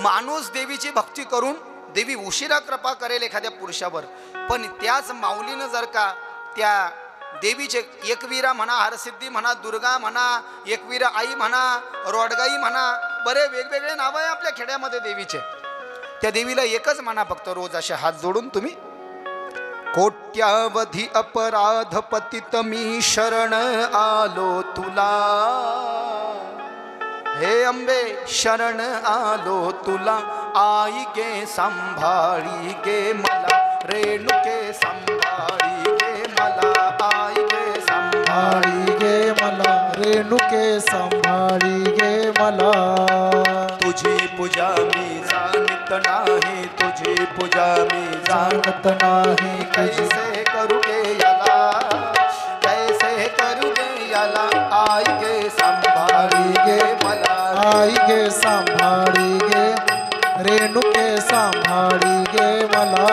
माणूस देवीची भक्ती करून देवी उशिरा कृपा करेल एखाद्या पुरुषावर, पण त्याच माऊलीनं जर का त्या देवीचे एकवीरा म्हणा, हरसिद्धी म्हणा, दुर्गा म्हणा, एकवीरा आई म्हणा, रोडगाई म्हणा, बरे वेगवेगळे नाव आहे आपल्या खेड्यामध्ये देवीचे. त्या देवीला एकच म्हणा फक्त रोज असे हात जोडून तुम्ही. कोट्यावधी अपराध पतित मी शरण आलो तुला, हे अंबे शरण आलो तुला, आई गे सांभाळी गे मला, रेणुके सांभाळी गे मला, आई गे सांभाळी गे मला, रेणुके सांभाळी गे मला. तुझी पूजा मी जाणत नाही, तुझी पूजा मी जाणत नाही, कैसे करू गे याला, कैसे करू गे याला, आई गे सांभाळी गे मला, आई गे सांभाळी गे, रेणुके सांभाळी गे मला.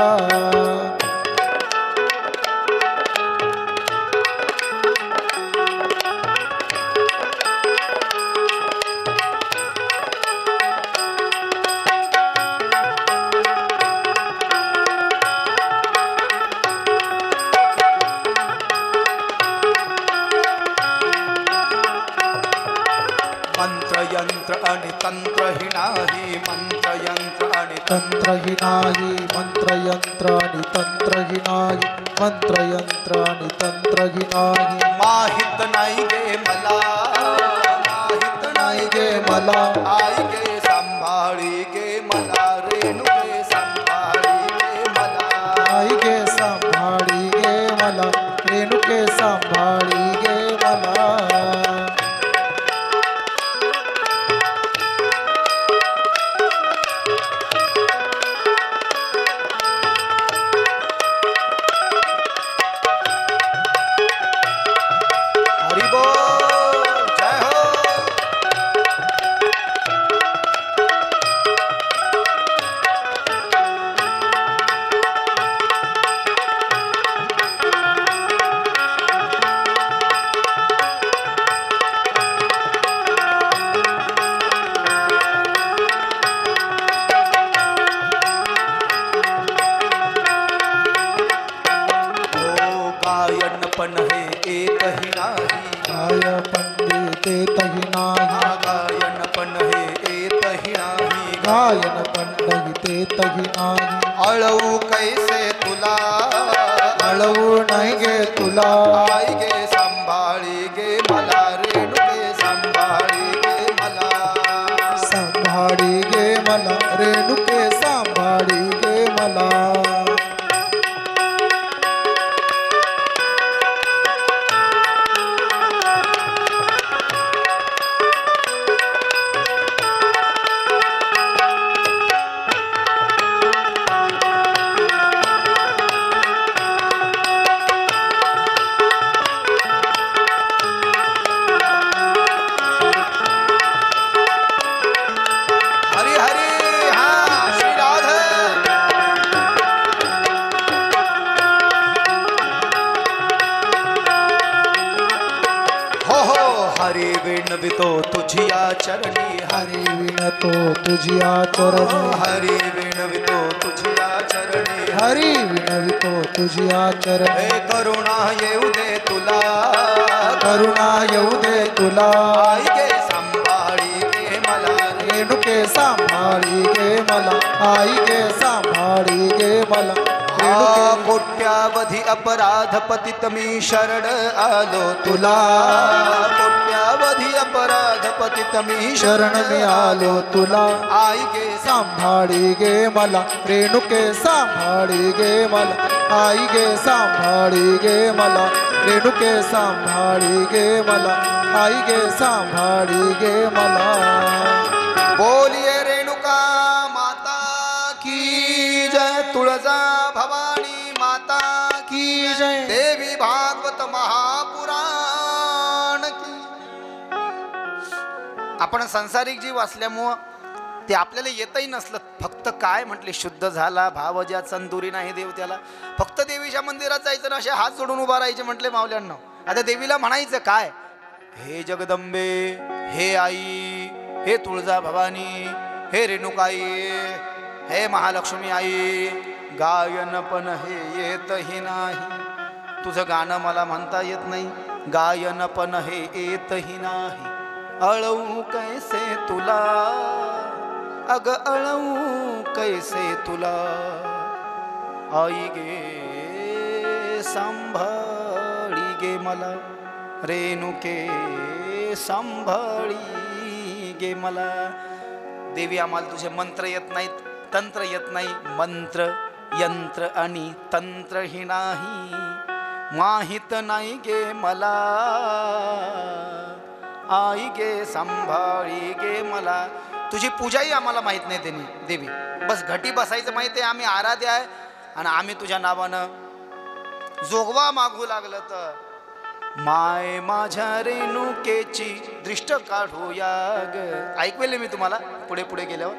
मंत्रयंत्र आणि तंत्रही नाही, मंत्रयंत्र आणि तंत्रही नाही, मंत्रयंत्र आणि तंत्रही नाही, मंत्रयंत्र आणि तंत्रही नाही. माहित नाही गे मला, माहित नाही गे मला, आई गे सांभाळी गे मला, रेणुके सांभाळी गे मला, आई गे सांभाळी गे मला, रेणुके सांभाळी गे मला. पण हे एकही नाही, गाय पंडितेतही नाही, गायन पण हे एकही नाही, गायन पंडितेतही नाही. अळवू कैसे तुला, अळवू नाही गे तुला, आई गे सांभाळी गे मला, रेणुके सांभाळी गे मला, सांभाळी गे मला, रेणुके सांभाळी गे मला. हरी हरी हा श्री राधे. हो हो हरी विणवितो तुझिया चरणी, हरी विणतो तुझिया चरणी, हरी विणवितो तुझिया चरणी, हरी विणवितो तुझिया चरणी. हे करुणा येऊ दे तुला, करुणा येऊ दे तुला, आई गे सांभाळी गे मला, रेणुके सांभाळी गे मला, आई गे सांभाळी गे मला. रेणुके कोट्यावधी अपराध पतित मी शरण आलो तुला, कोट्यावधी अपराध पतित मी शरण मी आलो तुला, आई गे सांभाळी गे मला, रेणुके सांभाळी गे मला, आई गे सांभाळी गे मला, रेणुके सांभाळी गे मला, आई गे सांभाळी गे मला. बोलिए रेणुका माता की जय, तुळजा भवानी माता की जय. देवी भागवत महापुराण की. आपण संसारिक जीव असल्यामुळं ते आपल्याला येतही नसलं, फक्त काय म्हटले, शुद्ध झाला भाव ज्याचा दुरी नाही देव त्याला. फक्त देवीच्या मंदिरात जायचं ना, असे हात जोडून उभा राहायचे म्हटले माऊल्यांना. आता देवीला म्हणायचं काय, हे जगदंबे, हे आई, हे तुळजा भवानी, हे रेणुकाई, हे महालक्ष्मी आई, गायन पण हे येतही नाही. तुझं गाणं मला म्हणता येत नाही, गायन पण हे येतही नाही. अळवू कैसे तुला, अग अळवू कैसे तुला, आई गे सांभाळी गे मला, रेणुके सांभाळी गे मला. देवी आम्हाला तुझे मंत्र येत नाहीत, तंत्र येत नाही. मंत्र यंत्र आणि तंत्रही नाही, माहित नाही गे मला, आई गे सांभाळी गे मला. तुझी पूजाही आम्हाला माहीत नाही त्यांनी देवी, बस घटी बसायचं माहिती आहे, आम्ही आराध्य आहे आणि आम्ही तुझ्या नावानं जोगवा मागू लागलं तर माय माझ्या रेणुकेची दृष्ट काढूया ग. ऐकवेले मी तुम्हाला पुढे पुढे गेल्यावर,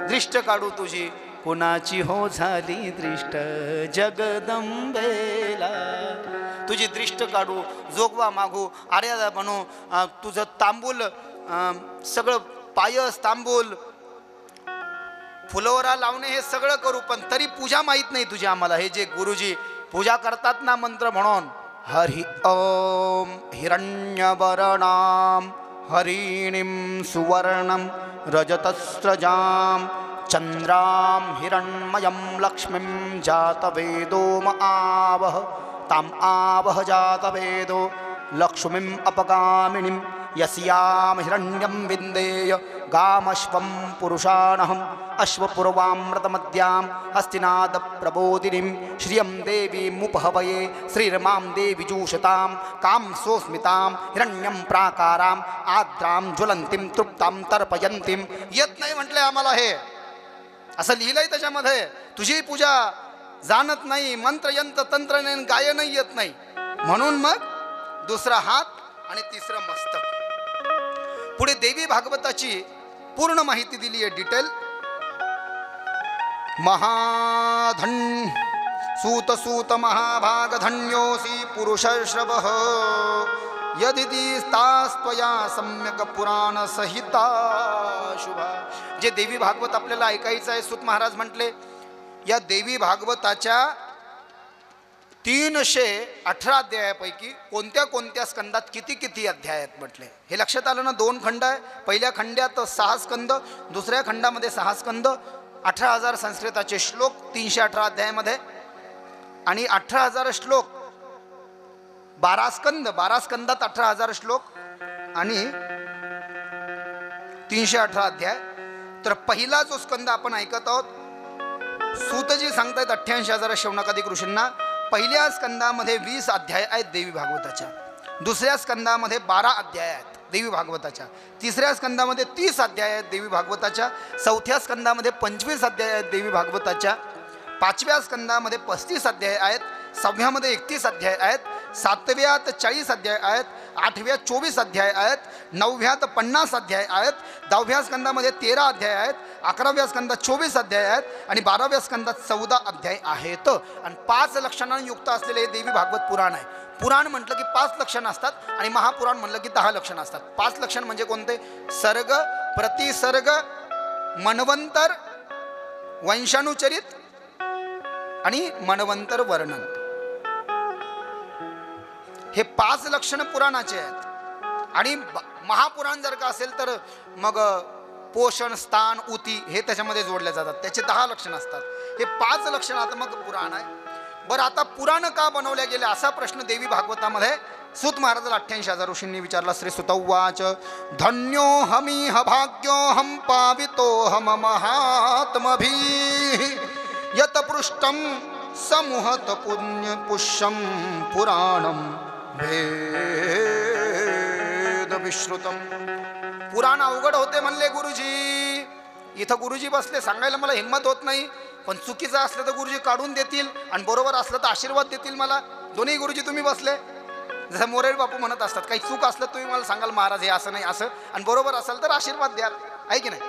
दृष्ट काढू तुझी, कुणाची हो झाली दृष्ट जगदंबेला. तुझी दृष्ट काढू, जोगवा मागू, आर्या म्हणू, तुझं तांबूल सगळं पायस तांबूल फुलोरा लावणे हे सगळं करू, पण तरी पूजा माहीत नाही तुझी आम्हाला. हे जे गुरुजी पूजा करतात ना मंत्र म्हणून, हरि ओम हिरण्यवर्णाम हरिणीं सुवर्णं रजतस्रजां चंद्रां हिरण्मयं लक्ष्मीं जातवेदो आवह ताम आवह जातवेदो लक्ष्मीं अपगामिनीं यस्यां हिरण्यं विन्देय गामश्वं पुरुषाणहम् अश्वपूर्वामृतमद्यां हस्तिनाद प्रबोधिनीं श्रियं देवीमुपहवये श्रीरमां देवी जूषतां कां सोस्मितां हिरण्यं प्राकारां आद्रां ज्वलंतीं तृप्तां तर्पयंतीं. येत नाही म्हटलंय आम्हाला, हे असं लिहिलंय त्याच्यामध्ये. तुझी पूजा जाणत नाही, मंत्र यंत्र तंत्र नाही, गायनही येत नाही, म्हणून मग दुसरा हात आणि तिसरं मस्तक. पुढे देवी भागवताची पूर्ण माहिती दिली आहे, डिटेल. महाधन सूत सूत महाभाग धन्योसी पुरुषश्रवः यदिति तास्त्वया सम्यक पुराण सहिता शुभा. जे देवी भागवत आपल्याला ऐकायचं आहे, सूत महाराज म्हटले, या देवी भागवताच्या 318 अध्यायापैकी कोणत्या कोणत्या स्कंदात किती किती अध्याय आहेत म्हटले. हे लक्षात आलं ना. 2 खंड आहे, पहिल्या खंडात 6 स्कंद, दुसऱ्या खंडामध्ये 6 स्कंद, 18,000 संस्कृताचे श्लोक 318 अध्यायामध्ये, आणि 18,000 श्लोक 12 स्कंद, 12 स्कंदात 18,000 श्लोक आणि 318 अध्याय. तर पहिला जो स्कंद आपण ऐकत आहोत, सूतजी सांगतायत 88,000 शौनकादिक ऋषींना. पहिल्या स्कंदामध्ये 20 अध्याय आहेत देवी भागवताच्या, दुसऱ्या स्कंदामध्ये 12 अध्याय आहेत देवी भागवताच्या, तिसऱ्या स्कंदामध्ये 30 अध्याय आहेत देवी भागवताच्या, चौथ्या स्कंदामध्ये 25 अध्याय आहेत देवी भागवताच्या, 5व्या स्कंदामध्ये 35 अध्याय आहेत, 6व्यामध्ये 31 अध्याय आहेत, 7व्यात 40 अध्याय आहेत, 8व्यात 24 अध्याय आहेत, 9व्यात 50 अध्याय आहेत, 10व्या स्कंदामध्ये 13 अध्याय आहेत, 11व्या स्कंदात 24 अध्याय आहेत आणि 12व्या स्कंदात 14 अध्याय आहेत. आणि 5 लक्षणांनी युक्त असलेले हे देवी भागवत पुराण आहे. पुराण म्हटलं की 5 लक्षणं असतात आणि महापुराण म्हटलं की 10 लक्षणं असतात. 5 लक्षण म्हणजे कोणते? सर्ग, प्रतिसर्ग, मन्वंतर, वंशानुचरित आणि मन्वंतर वर्णन. हे 5 लक्षण पुराणाचे आहेत. आणि महापुराण जर का असेल तर मग पोषण, स्थान, उती हे त्याच्यामध्ये जोडले जातात, त्याचे 10 लक्षण असतात. हे 5 लक्षणात्मक पुराण आहे. बरं, आता पुराण का बनवल्या गेले असा प्रश्न देवी भागवतामध्ये सूत महाराजाला 88,000 ऋषींनी विचारला. श्री सुत उवाच धन्यो हमीह भाग्योहम पावितोहम महात्मभिः यत पृष्ठं समुहत पुण्य पुष्यं पुराणं वेद विश्रुतम. पुराण अवघड होते म्हणले गुरुजी. इथं गुरुजी बसले, सांगायला मला हिंमत होत नाही, पण चुकीचं असलं तर गुरुजी काढून देतील आणि बरोबर असलं तर आशीर्वाद देतील मला. दोन्ही गुरुजी तुम्ही बसले, जसं मोरेड बापू म्हणत असतात, काही चूक असलं तुम्ही मला सांगाल महाराज हे असं नाही असं, आणि बरोबर असेल तर आशीर्वाद द्याल, आहे की नाही.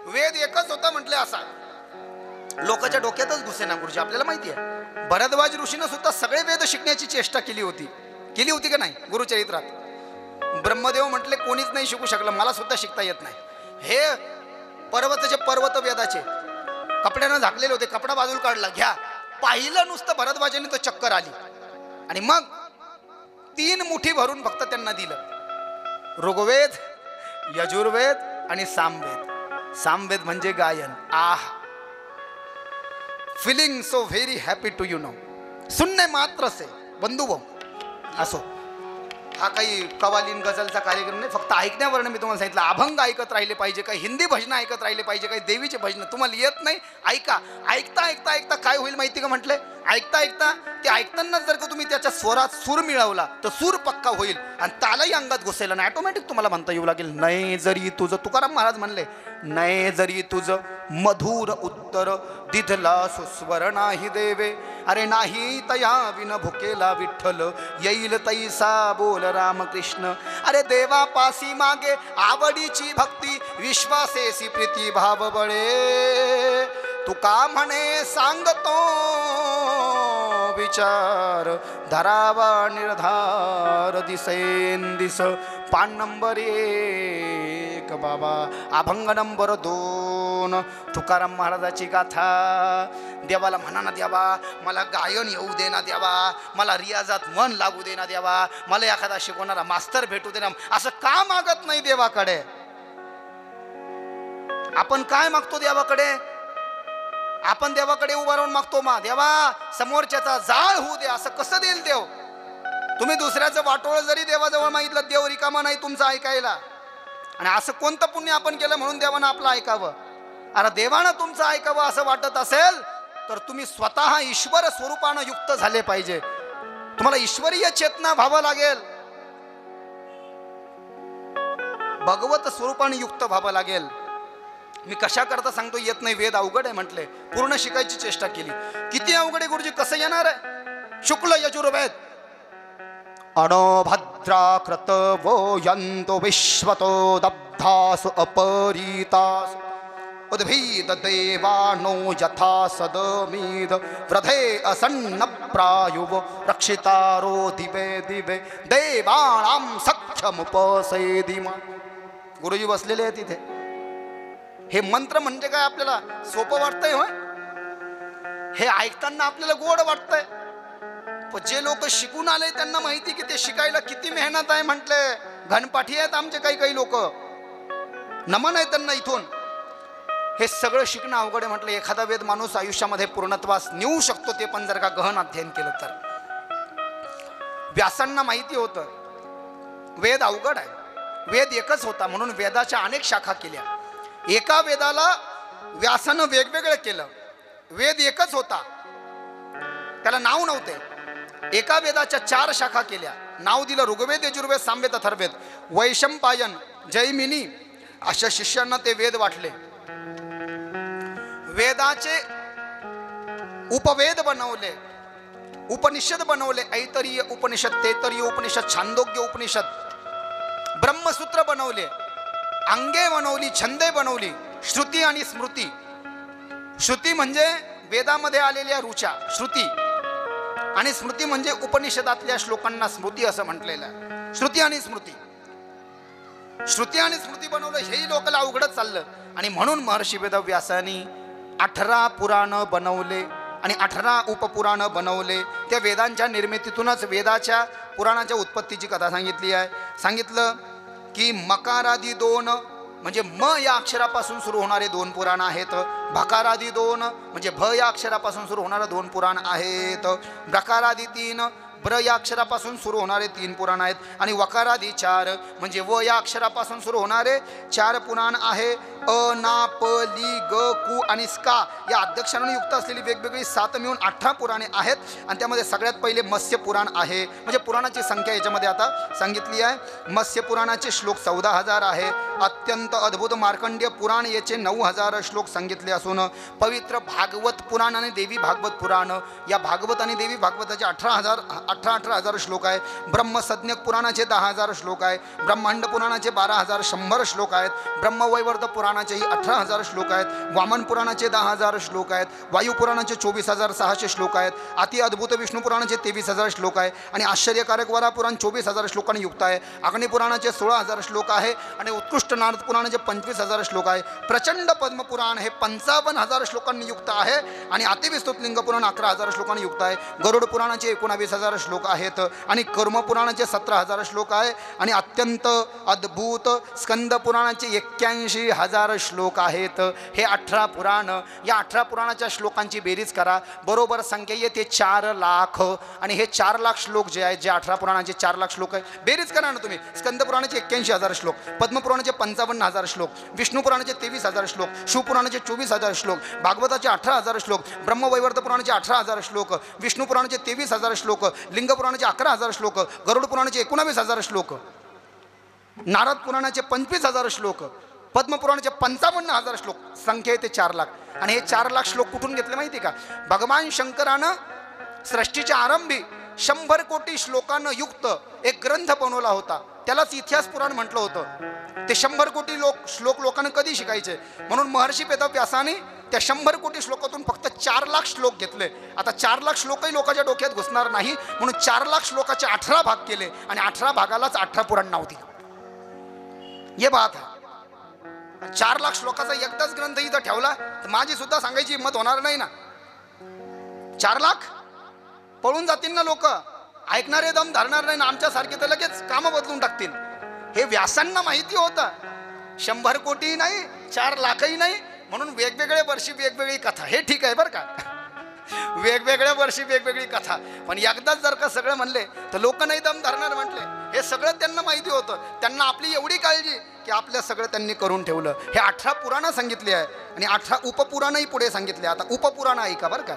वेद एकच होता म्हटले असा लोकांच्या डोक्यातच घुसेना गुरुजी. आपल्याला माहिती आहे भरद्वाज ऋषीनं सुद्धा सगळे वेद शिकण्याची चेष्टा केली होती का नाही गुरुचरित्रात. ब्रह्मदेव म्हटले कोणीच नाही शिकू शकलं, मला सुद्धा शिकता येत नाही. हे पर्वत वेदाचे कपड्यानं झाकलेले होते, कपडा बाजूला काढला, घ्या, पाहिलं नुसतं भरद्वाजाने तर चक्कर आली. आणि मग 3 मुठी भरून फक्त त्यांना दिलं. ऋग्वेद, यजुर्वेद आणि सामवेद. सामवेद म्हणजे गायन. Feeling so very happy to you know. सुनने मात्र से बंधुभाऊ असो, हा काही कवालीन गझलचा कार्यक्रम नाही, फक्त ऐकण्यावरनं मी तुम्हाला सांगितलं. अभंग ऐकत राहिले पाहिजे, काही हिंदी भजनं ऐकत राहिले पाहिजे, काही देवीचे भजनं तुम्हाला येत नाही ऐका. ऐकता ऐकता ऐकता काय होईल माहिती का म्हटलंय, ऐकता ऐकता ते ऐकताना जर का तुम्ही त्याच्या स्वरात सूर मिळवला तर सूर पक्का होईल आणि तालाही अंगात घुसेल आणि ऑटोमॅटिक तुम्हाला म्हणता येऊ लागेल, नाही जरी तुझं, तुकाराम महाराज म्हणले, नाही जरी तुझं मधुर उत्तर दिधला सुस्वर नाही देवे, अरे नाही तया विन भुकेला विठ्ठल, येईल तैसा बोल रामकृष्ण. अरे देवा पासी मागे आवडीची भक्ती, विश्वासेसी प्रीती भाव बळे, तुका म्हणे सांगतो विचार, धरावा निर्धार दिसेन दिस. पान नंबर 1 बाबा, अभंग नंबर 2 तुकाराम महाराजाची गाथा. देवाला म्हणा ना, देवा मला गायन येऊ दे ना, देवा मला रियाजात मन लागू दे ना, देवा मला एखादा शिकवणारा मास्तर भेटू दे ना. असं का मागत नाही देवाकडे? आपण काय मागतो देवाकडे? आपण देवाकडे उभा राहून मागतो, मा देवा समोरच्याचा जाळ होऊ दे. असं कसं देईल देव? तुम्ही दुसऱ्याचं वाटोळ जरी देवाजवळ मागितलं, देव रिकामा नाही तुमचं ऐकायला. आणि असं कोणतं पुण्य आपण केलं म्हणून देवानं आपलं ऐकावं? अरे देवानं तुमचं ऐकावं असं वाटत असेल तर तुम्ही स्वतः ईश्वर स्वरूपानं युक्त झाले पाहिजे. तुम्हाला ईश्वरीय चेतना व्हावं लागेल, भगवत स्वरूपानं युक्त व्हावं लागेल. मी कशा करता सांगतो, येत नाही, वेद अवघड आहे म्हटले, पूर्ण शिकायची चेष्टा केली. किती अवघड आहे गुरुजी, कसं येणार आहे? शुक्ल यजुर्वेद. अणोभद्राकृत वो यंतो विश्वतो दब्धासु अपरीतासु, उद्भिद देवानो यथा सदमीद, व्रधे असन्न प्रायुव रक्षितारो दिवे दिवे, देवाणां सख्यमुपसेदिमा. गुरुजी बसलेले आहेत तिथे. हे मंत्र म्हणजे काय आपल्याला सोपं वाटतंय होय? हे ऐकताना आपल्याला गोड वाटतंय, पण जे लोक शिकून आले त्यांना माहिती की ते शिकायला किती मेहनत आहे. म्हटले घनपाठी आहेत आमचे काही लोक, नमन आहे त्यांना इथून. हे सगळं शिकणं अवघड आहे म्हटलं. एखादा वेद माणूस आयुष्यामध्ये पूर्णत्वास नेऊ शकतो, ते पण जर का गहन अध्ययन केलं तर. व्यासांना माहिती होतं वेद अवघड आहे, वेद एकच होता म्हणून वेदाच्या अनेक शाखा केल्या. एका वेदाला व्यासानं वेगवेगळं केलं. वेद एकच होता, त्याला नाव नव्हते. एका वेदाच्या 4 शाखा केल्या, नाव दिलं ऋग्वेद, यजुर्वेद, सामवेद, अथर्ववेद. वैशंपायन, जैमिनी अशा शिष्यांना ते वेद वाटले. वेदाचे उपवेद बनवले, उपनिषद बनवले. ऐतरीय उपनिषद, तैतरीय उपनिषद, छांदोग्य उपनिषद, ब्रह्मसूत्र बनवले, अंगे बनवली, छंदे बनवली. श्रुती आणि स्मृती. श्रुती म्हणजे वेदामध्ये आलेल्या ऋचा श्रुती, आणि स्मृती म्हणजे उपनिषदातल्या श्लोकांना स्मृती असं म्हटलेलं आहे. श्रुती आणि स्मृती, श्रुती आणि स्मृती बनवलं. हेही लोकांना अवघडच चाललं. आणि म्हणून महर्षी वेदव्यासांनी 18 पुराण बनवले आणि 18 उपपुराण बनवले. त्या वेदांच्या निर्मितीतूनच वेदाच्या पुराणाच्या उत्पत्तीची कथा सांगितली आहे. सांगितलं की मकारादी 2 म्हणजे म या अक्षरापासून सुरू होणारे 2 पुराण आहेत. भकारादी 2 म्हणजे भ या अक्षरापासून सुरू होणारे 2 पुराण आहेत. ब्रकारादी 3 ब्र या अक्षरापासून सुरू होणारे 3 पुराण आहेत. आणि वकारादी 4 म्हणजे व या अक्षरापासून सुरू होणारे 4 पुराण आहे. अ, ना, प, ली, ग, कु आणि स्का या अध्यक्षरांनी युक्त असलेली वेगवेगळी 7 मिळून 18 पुराणे आहेत. आणि त्यामध्ये सगळ्यात पहिले मत्स्य पुराण आहे. म्हणजे पुराणाची संख्या याच्यामध्ये आता सांगितली आहे. मत्स्य पुराणाचे श्लोक 14,000 आहे. अत्यंत अद्भुत मार्कंडेय पुराण याचे 9,000 श्लोक सांगितले असून पवित्र भागवत पुराण आणि देवी भागवत पुराण या भागवत आणि देवी भागवताचे 18,000 श्लोक आहे. ब्रह्मसज्ञक पुराणाचे 10,000 श्लोक आहे. ब्रह्मांड पुराणाचे 12,100 श्लोक आहेत. ब्रह्मवैवर्त पुराणाचेही 18,000 श्लोक आहेत. वामन पुराणाचे 10,000 श्लोक आहेत. वायू पुराणाचे 24,600 श्लोक आहेत. अति अद्भुत विष्णू पुराणाचे 23,000 श्लोक आहे. आणि आश्चर्यकारक वरा पुराण 24,000 श्लोकांनी युक्त आहे. अग्नि पुराणाचे 16,000 श्लोक आहे. आणि उत्कृष्ट नारद पुराणाचे 25,000 श्लोक आहे. प्रचंड पद्म पुराण हे 55,000 श्लोकांनी युक्त आहे. आणि अतिविस्तृत लिंग पुराण 11,000 श्लोकांनी युक्त आहे. गरुड पुराणाचे 19,000 श्लोक आहेत. आणि कर्म पुराणाचे 17,000 श्लोक आहे. आणि अत्यंत अद्भुत स्कंद पुराणाचे 81,000 श्लोक आहेत. हे 18 पुराण, या 18 पुराणाच्या श्लोकांची बेरीज करा, बरोबर संख्या येते 4 लाख. आणि हे 4 लाख श्लोक जे आहेत, जे 18 पुराणाचे 4 लाख श्लोक आहे, बेरीज करा ना तुम्ही. स्कंद पुराणाचे 81,000 श्लोक, पद्मपुराणाचे 55,000 श्लोक, विष्णू पुराणाचे 23,000 श्लोक, शिवपुराणाचे 24,000 श्लोक, भागवताचे 18,000 श्लोक, ब्रह्मवैवर्त पुराणाचे 18,000 श्लोक, विष्णू पुराणाचे 23,000 श्लोक, लिंग पुराणाचे 11,000 श्लोक, गरुड पुराणाचे 19,000 श्लोक, नारद पुराणाचे 25,000 श्लोक, पद्मपुराणाचे 55,000 श्लोक, संख्या येते 4 लाख. आणि हे 4 लाख श्लोक कुठून घेतले माहिती का? भगवान शंकरानं सृष्टीच्या आरंभी 100 कोटी श्लोकांनं युक्त एक ग्रंथ बनवला होता. त्यालाच इतिहास पुराण म्हटलं होतं. ते 100 कोटी श्लोक लोकांना कधी शिकायचे, म्हणून महर्षी वेदव्यासाने त्या 100 कोटी श्लोकातून फक्त 4 लाख श्लोक घेतले. आता 4 लाख श्लोकही लोकांच्या डोक्यात घुसणार नाही, म्हणून 4 लाख श्लोकाचे 18 भाग केले. आणि 18 भागालाच 18 पुराण नाव दिलं. हे बात आहे. 4 लाख श्लोकाचा एकदाच ग्रंथ इथं ठेवला तर माझी सुद्धा सांगायची हिंमत होणार नाही ना. 4 लाख पळून जातील ना लोक, ऐकणारे दम धरणार नाही ना. आमच्यासारखे तर लगेच कामं बदलून टाकतील. हे व्यासांना माहिती होतं. 100 कोटी नाही, 4 लाखही नाही, म्हणून वेगवेगळ्या वर्षी वेगवेगळी कथा. हे ठीक आहे बरं का, वेगवेगळ्या वर्षी वेगवेगळी कथा. पण एकदाच जर का सगळं म्हणले तर लोक नाही दम धरणार म्हटले. हे सगळं त्यांना माहिती होतं. त्यांना आपली एवढी काळजी की आपल्या सगळं त्यांनी करून ठेवलं. हे 18 पुराणं सांगितली आहे. आणि 18 उपपुराणही पुढे सांगितले. आता उपपुराण ऐका बरं का.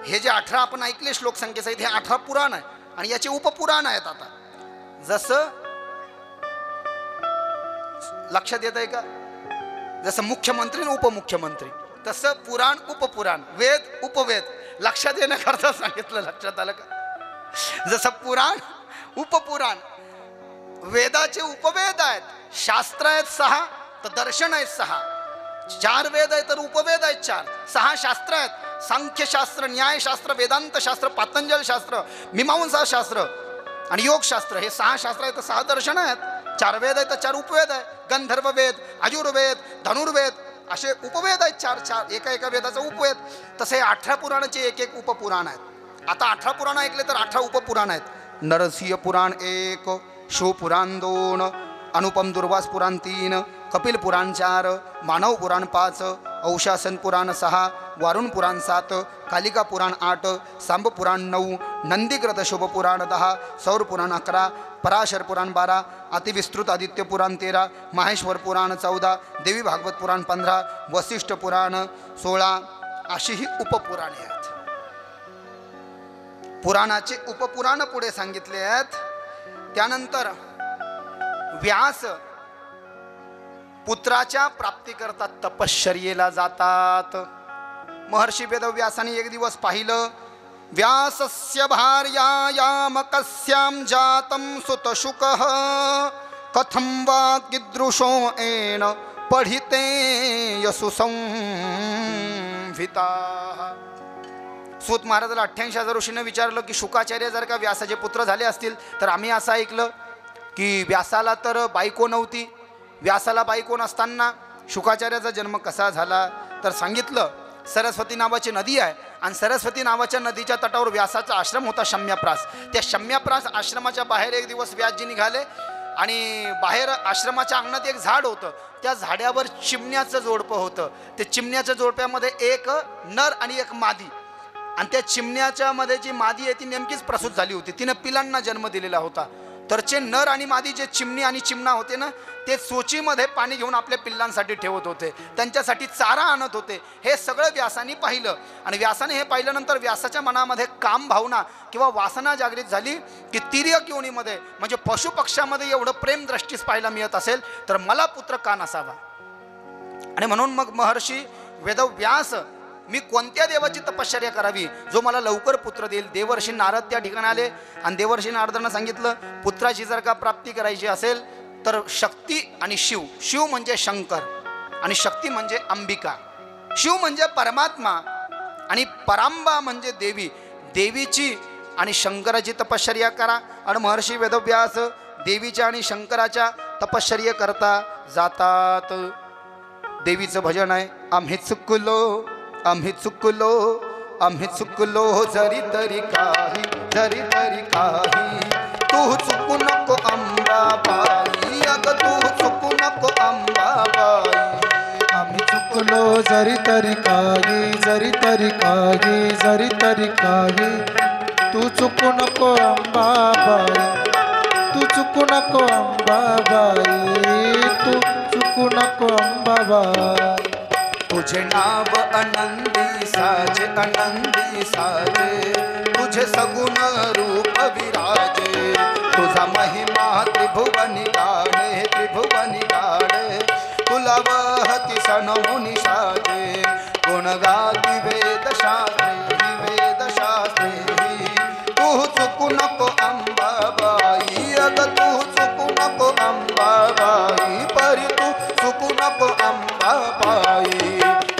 हे जे 18 आपण ऐकले श्लोक संख्येस आहेत, हे 18 पुराण आहे. आणि याचे उपपुराण आहेत. आता जसं लक्षात येत आहे का, जसं मुख्यमंत्री आणि उपमुख्यमंत्री, तसं पुराण उपपुराण, वेद उपवेद लक्षात येण्याकरता सांगितलं. लक्षात आलं का? जसं पुराण उपपुराण, वेदाचे उपवेद आहेत, शास्त्र आहेत 6 तर दर्शन आहेत 6. 4 वेद आहेत तर उपवेद आहेत 4. 6 शास्त्र आहेत, सांख्यशास्त्र, न्यायशास्त्र, वेदांत शास्त्र, पातंजल शास्त्र, मीमांसा शास्त्र आणि योगशास्त्र. हे 6 शास्त्र आहेत तर 6 दर्शन आहेत. 4 वेद आहेत तर 4 उपवेद आहेत. गंधर्व वेद, आयुर्वेद, धनुर्वेद असे उपवेद आहेत 4. एका वेदाचा उपवेद. तसे 18 पुराणाचे एक उपपुराण आहेत. आता 18 पुराण ऐकले तर 18 उपपुराण आहेत. नरसिंह पुराण 1, शिवपुराण 2, अनुपम दुर्वास पुराण 3, कपिल पुराण 4, मानव पुराण 5, औशासन पुराण 6, वारुण पुराण 7, कालिका पुराण 8, सांब पुराण 9, नंदीग्रत शुभ पुराण 10, सौर पुराण 11, पराशर पुराण 12, अतिविस्तृत आदित्य पुराण 13, माहेश्वर पुराण 14, देवी भागवत पुराण 15, वसिष्ठ पुराण 16 अशी ही उपपुराणे आहेत. पुराणाचे उपपुराण पुढे सांगितले आहेत. त्यानंतर व्यास पुत्राच्या प्राप्तीकरता तपश्चर्येला जातात. महर्षी वेदव्यासाने एक दिवस पाहिलं. व्यासस्य भार्यायाम कस्यां जातं सुतशुकः कथं वा कीदृशो येन पठिते यसु संहिताः. सूत महाराजाला 88,000 ऋषीनं विचारलं की शुकाचार्य जर का व्यासाचे पुत्र झाले असतील तर आम्ही असं ऐकलं की व्यासाला तर बायको नव्हती. व्यासाला बायको नसताना शुकाचार्याचा जन्म कसा झाला तर सांगितलं सरस्वती नावाची नदी आहे आणि सरस्वती नावाच्या नदीच्या तटावर व्यासाचा आश्रम होता शम्याप्रास. त्या शम्याप्रास आश्रमाच्या बाहेर एक दिवस व्यासजी निघाले आणि बाहेर आश्रमाच्या अंगणात एक झाड होतं. त्या झाडावर चिमण्याचं जोडपं होतं. ते चिमण्याच्या जोडप्यामध्ये एक नर आणि एक मादी, आणि त्या चिमण्याच्या मध्ये जी मादी आहे ती नेमकीच प्रसूत झाली होती. तिनं पिलांना जन्म दिलेला होता. तरचे नर आणि मादी जे चिमणी आणि चिमणा होते ना, ते चोचीमध्ये पाणी घेऊन आपल्या पिल्लांसाठी ठेवत होते, त्यांच्यासाठी चारा आणत होते. हे सगळं व्यासाने पाहिलं. आणि व्यासाने हे पाहिल्यानंतर व्यासाच्या मनामध्ये काम भावना किंवा वासना जागृत झाली की तिर्यक योनीमध्ये म्हणजे पशुपक्ष्यामध्ये एवढं प्रेम दृष्टीस पाहायला मिळत असेल तर मला पुत्र का नसावा. आणि म्हणून मग महर्षी वेदव्यास मी कोणत्या देवाची तपश्चर्या करावी जो मला लवकर पुत्र देईल. देवर्षी नारद त्या ठिकाणी आले आणि देवर्षी नारदांना सांगितलं, पुत्राची जर का प्राप्ती करायची असेल तर शक्ती आणि शिव. शिव म्हणजे शंकर आणि शक्ती म्हणजे अंबिका. शिव म्हणजे परमात्मा आणि परांबा म्हणजे देवी. देवीची आणि शंकराची तपश्चर्या करा. आणि महर्षी वेदव्यास देवीच्या आणि शंकराच्या तपश्चर्या करता जातात. देवीचं भजन आहे, आम्ही चुकलो आम्ही चुकलो आम्ही चुकलो जरी तरी काही जरी तरी काही. तू चुकू नको अंबाबाई, अगं तू चुकू नको अंबाबाई. आम्ही चुकलो जरी तरी काही जरी तरी काही जरी तरी काही. तू चुकू नको अंबाबाई, तू चुकू नको अंबाबाई, तू चुकू नको अंबाबाई. तुझे नाव आनंदी साजे आनंदी साजे, तुझे सगुण रूप विराजे. तुझा महिमा त्रिभुवनी गाणे त्रिभुवनी गाणे. तुला वहती सण मुनी साजे, गुण गाती वेदशास्त्रे. तू चुकू नको अंबाबाई, अगं तू चुकू नको अंबाबाई, परी तू चुकू नको अंबाबाई.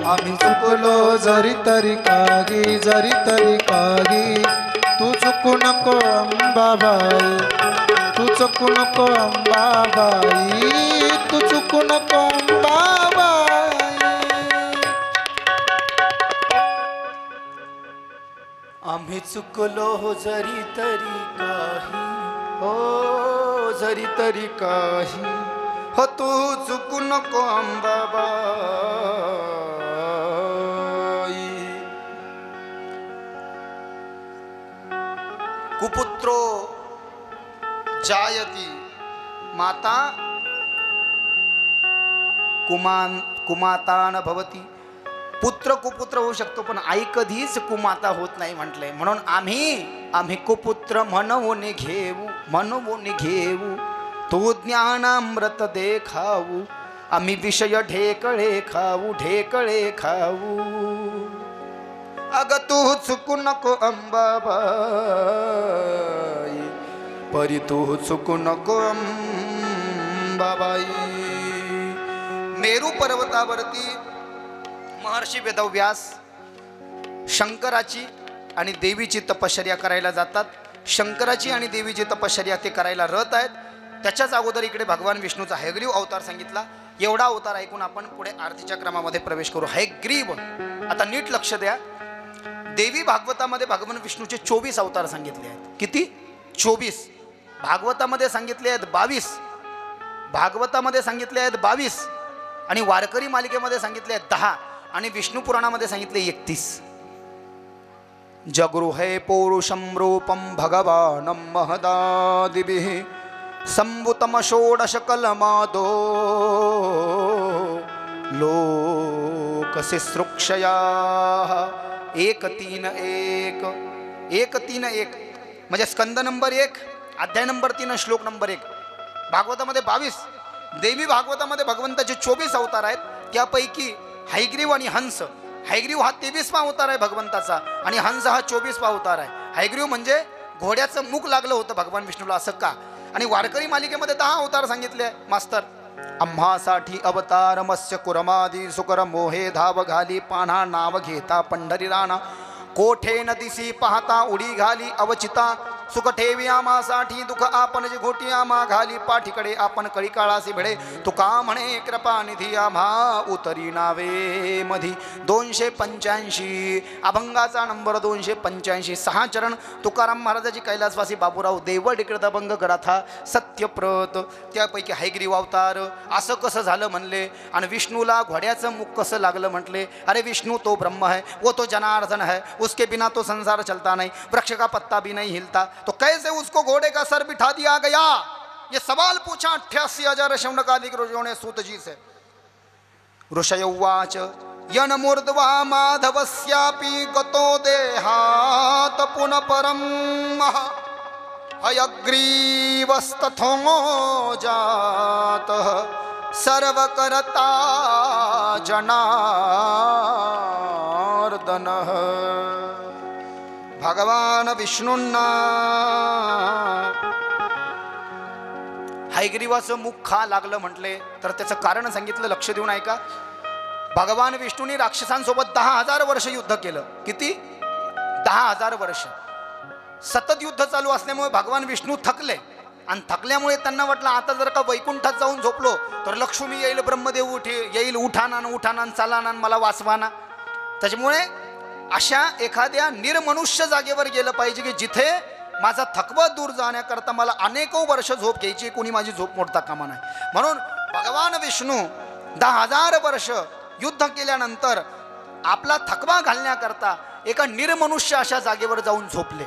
आम्ही चुकलो जरी तरी काही जरी तरी काही. तू चुकू नको अंबाबाई, तू चुकू नको अंबाबाई, तू चुकू नको अंबाबाई. आम्ही चुकलो जरी तरी काही, हो जरी तरी काही. हो तू चुकू नको अंबाबाई. कुपुत्रो जायती माता कुमाता न भवती. पुत्र कुपुत्र होऊ शकतो पण आई कधीच कुमाता होत नाही म्हटलंय. म्हणून आम्ही कुपुत्र म्हणून घेऊ. तू ज्ञानामृत देखाऊ. आम्ही विषय ढेकळे खाऊ. अगं तू चुकू नको अंबाबाई, परी तू चुकू नको अंबाबाई. मेरू पर्वतावरती महर्षी वेदव्यास शंकराची आणि देवीची तपश्चर्या करायला जातात. शंकराची आणि देवीची तपश्चर्या ते करायला रत आहेत. त्याच्याच अगोदर इकडे भगवान विष्णूचा हयग्रीव अवतार सांगितला. एवढा अवतार ऐकून आपण पुढे आरतीच्या क्रमामध्ये प्रवेश करू. हयग्रीव, आता नीट लक्ष द्या. देवी भागवतामध्ये भगवान विष्णूचे 24 अवतार सांगितले आहेत. किती? 24. भागवतामध्ये सांगितले आहेत 22. भागवतामध्ये सांगितले आहेत 22 आणि वारकरी मालिकेमध्ये सांगितले आहेत 10 आणि विष्णू पुराणामध्ये सांगितले 31. जगृहे पौरुषं रूपं भगवानं महदादिभिः संभुतम षोडश कलमादो लोकसिसृक्षया. 1 3 1 1 3 1 म्हणजे स्कंद नंबर 1 अध्याय नंबर 3 श्लोक नंबर 1. भागवतामध्ये 22. देवी भागवतामध्ये भगवंताचे 24 अवतार आहेत. त्यापैकी हयग्रीव आणि हंस. हयग्रीव हा 23वा अवतार आहे भगवंताचा आणि हंस हा 24वा अवतार आहे. हयग्रीव म्हणजे घोड्याचं मुख लागलं होतं भगवान विष्णूला, असं का. आणि वारकरी मालिकेमध्ये 10 अवतार सांगितले मास्तर. आम्हासाठी अवतार मत्स्य कुरमादी सुकर मोहे धाव घाली पान्हा नाव घेता पंढरी राणा. कोठे नदीसी पाहता उडी घाली अवचिता. सुख ठेवी आम्हासाठी दुःख आपण जे घोटी आम्हा घाली. पाठीकडे आपण कळी काळासी भिडे तुका म्हणे कृपा निधी आम्हा उतरी नावे मधी. 285 अभंगाचा नंबर 285. 6 चरण तुकाराम महाराजाची कैलासवासी बाबूराव देवड इकडे अभंग गडाथा सत्यप्रत. त्यापैकी हयग्रीव अवतार. असं कसं झालं म्हणले आणि विष्णूला घोड्याचं मुख कसं लागलं म्हटले. अरे विष्णू तो ब्रह्म है, वो तो जनार्दन है, उसके बिना तो संसार चलता नहीं, वृक्ष का पत्ता भी नहीं हिलता, तो कैसे उसको घोड़े का सर बिठा दिया गया. ये सवाल पूछा 88,000 शौनकादिक ऋषियों ने सूत जी से. ऋषय उवाच यन मूर्ध्वा माधवस्यापि गतो देहात पुनः परम हयग्रीवस्तथो जातः सर्व करता जनार्दन भगवान विष्णूंना हयग्रीवाचं मुख खा लागलं म्हटले तर त्याचं कारण सांगितलं. लक्ष देऊन ऐका. भगवान विष्णूंनी राक्षसांसोबत 10,000 वर्ष युद्ध केलं. किती? 10,000 वर्ष सतत युद्ध चालू असल्यामुळे भगवान विष्णू थकले आणि थकल्यामुळे त्यांना वाटलं आता जर का वैकुंठात जाऊन झोपलो तर लक्ष्मी येईल, ब्रह्मदेव येईल, उठाना चालाना मला वाचवाना. त्याच्यामुळे अशा एखाद्या निर्मनुष्य जागेवर गेलं पाहिजे की जिथे माझा थकवा दूर जाण्याकरता मला अनेको वर्ष झोप घ्यायची, कोणी माझी झोप मोडता कामा नाही. म्हणून भगवान विष्णू 10,000 वर्ष युद्ध केल्यानंतर आपला थकवा घालण्याकरता एका निर्मनुष्य अशा जागेवर जाऊन झोपले.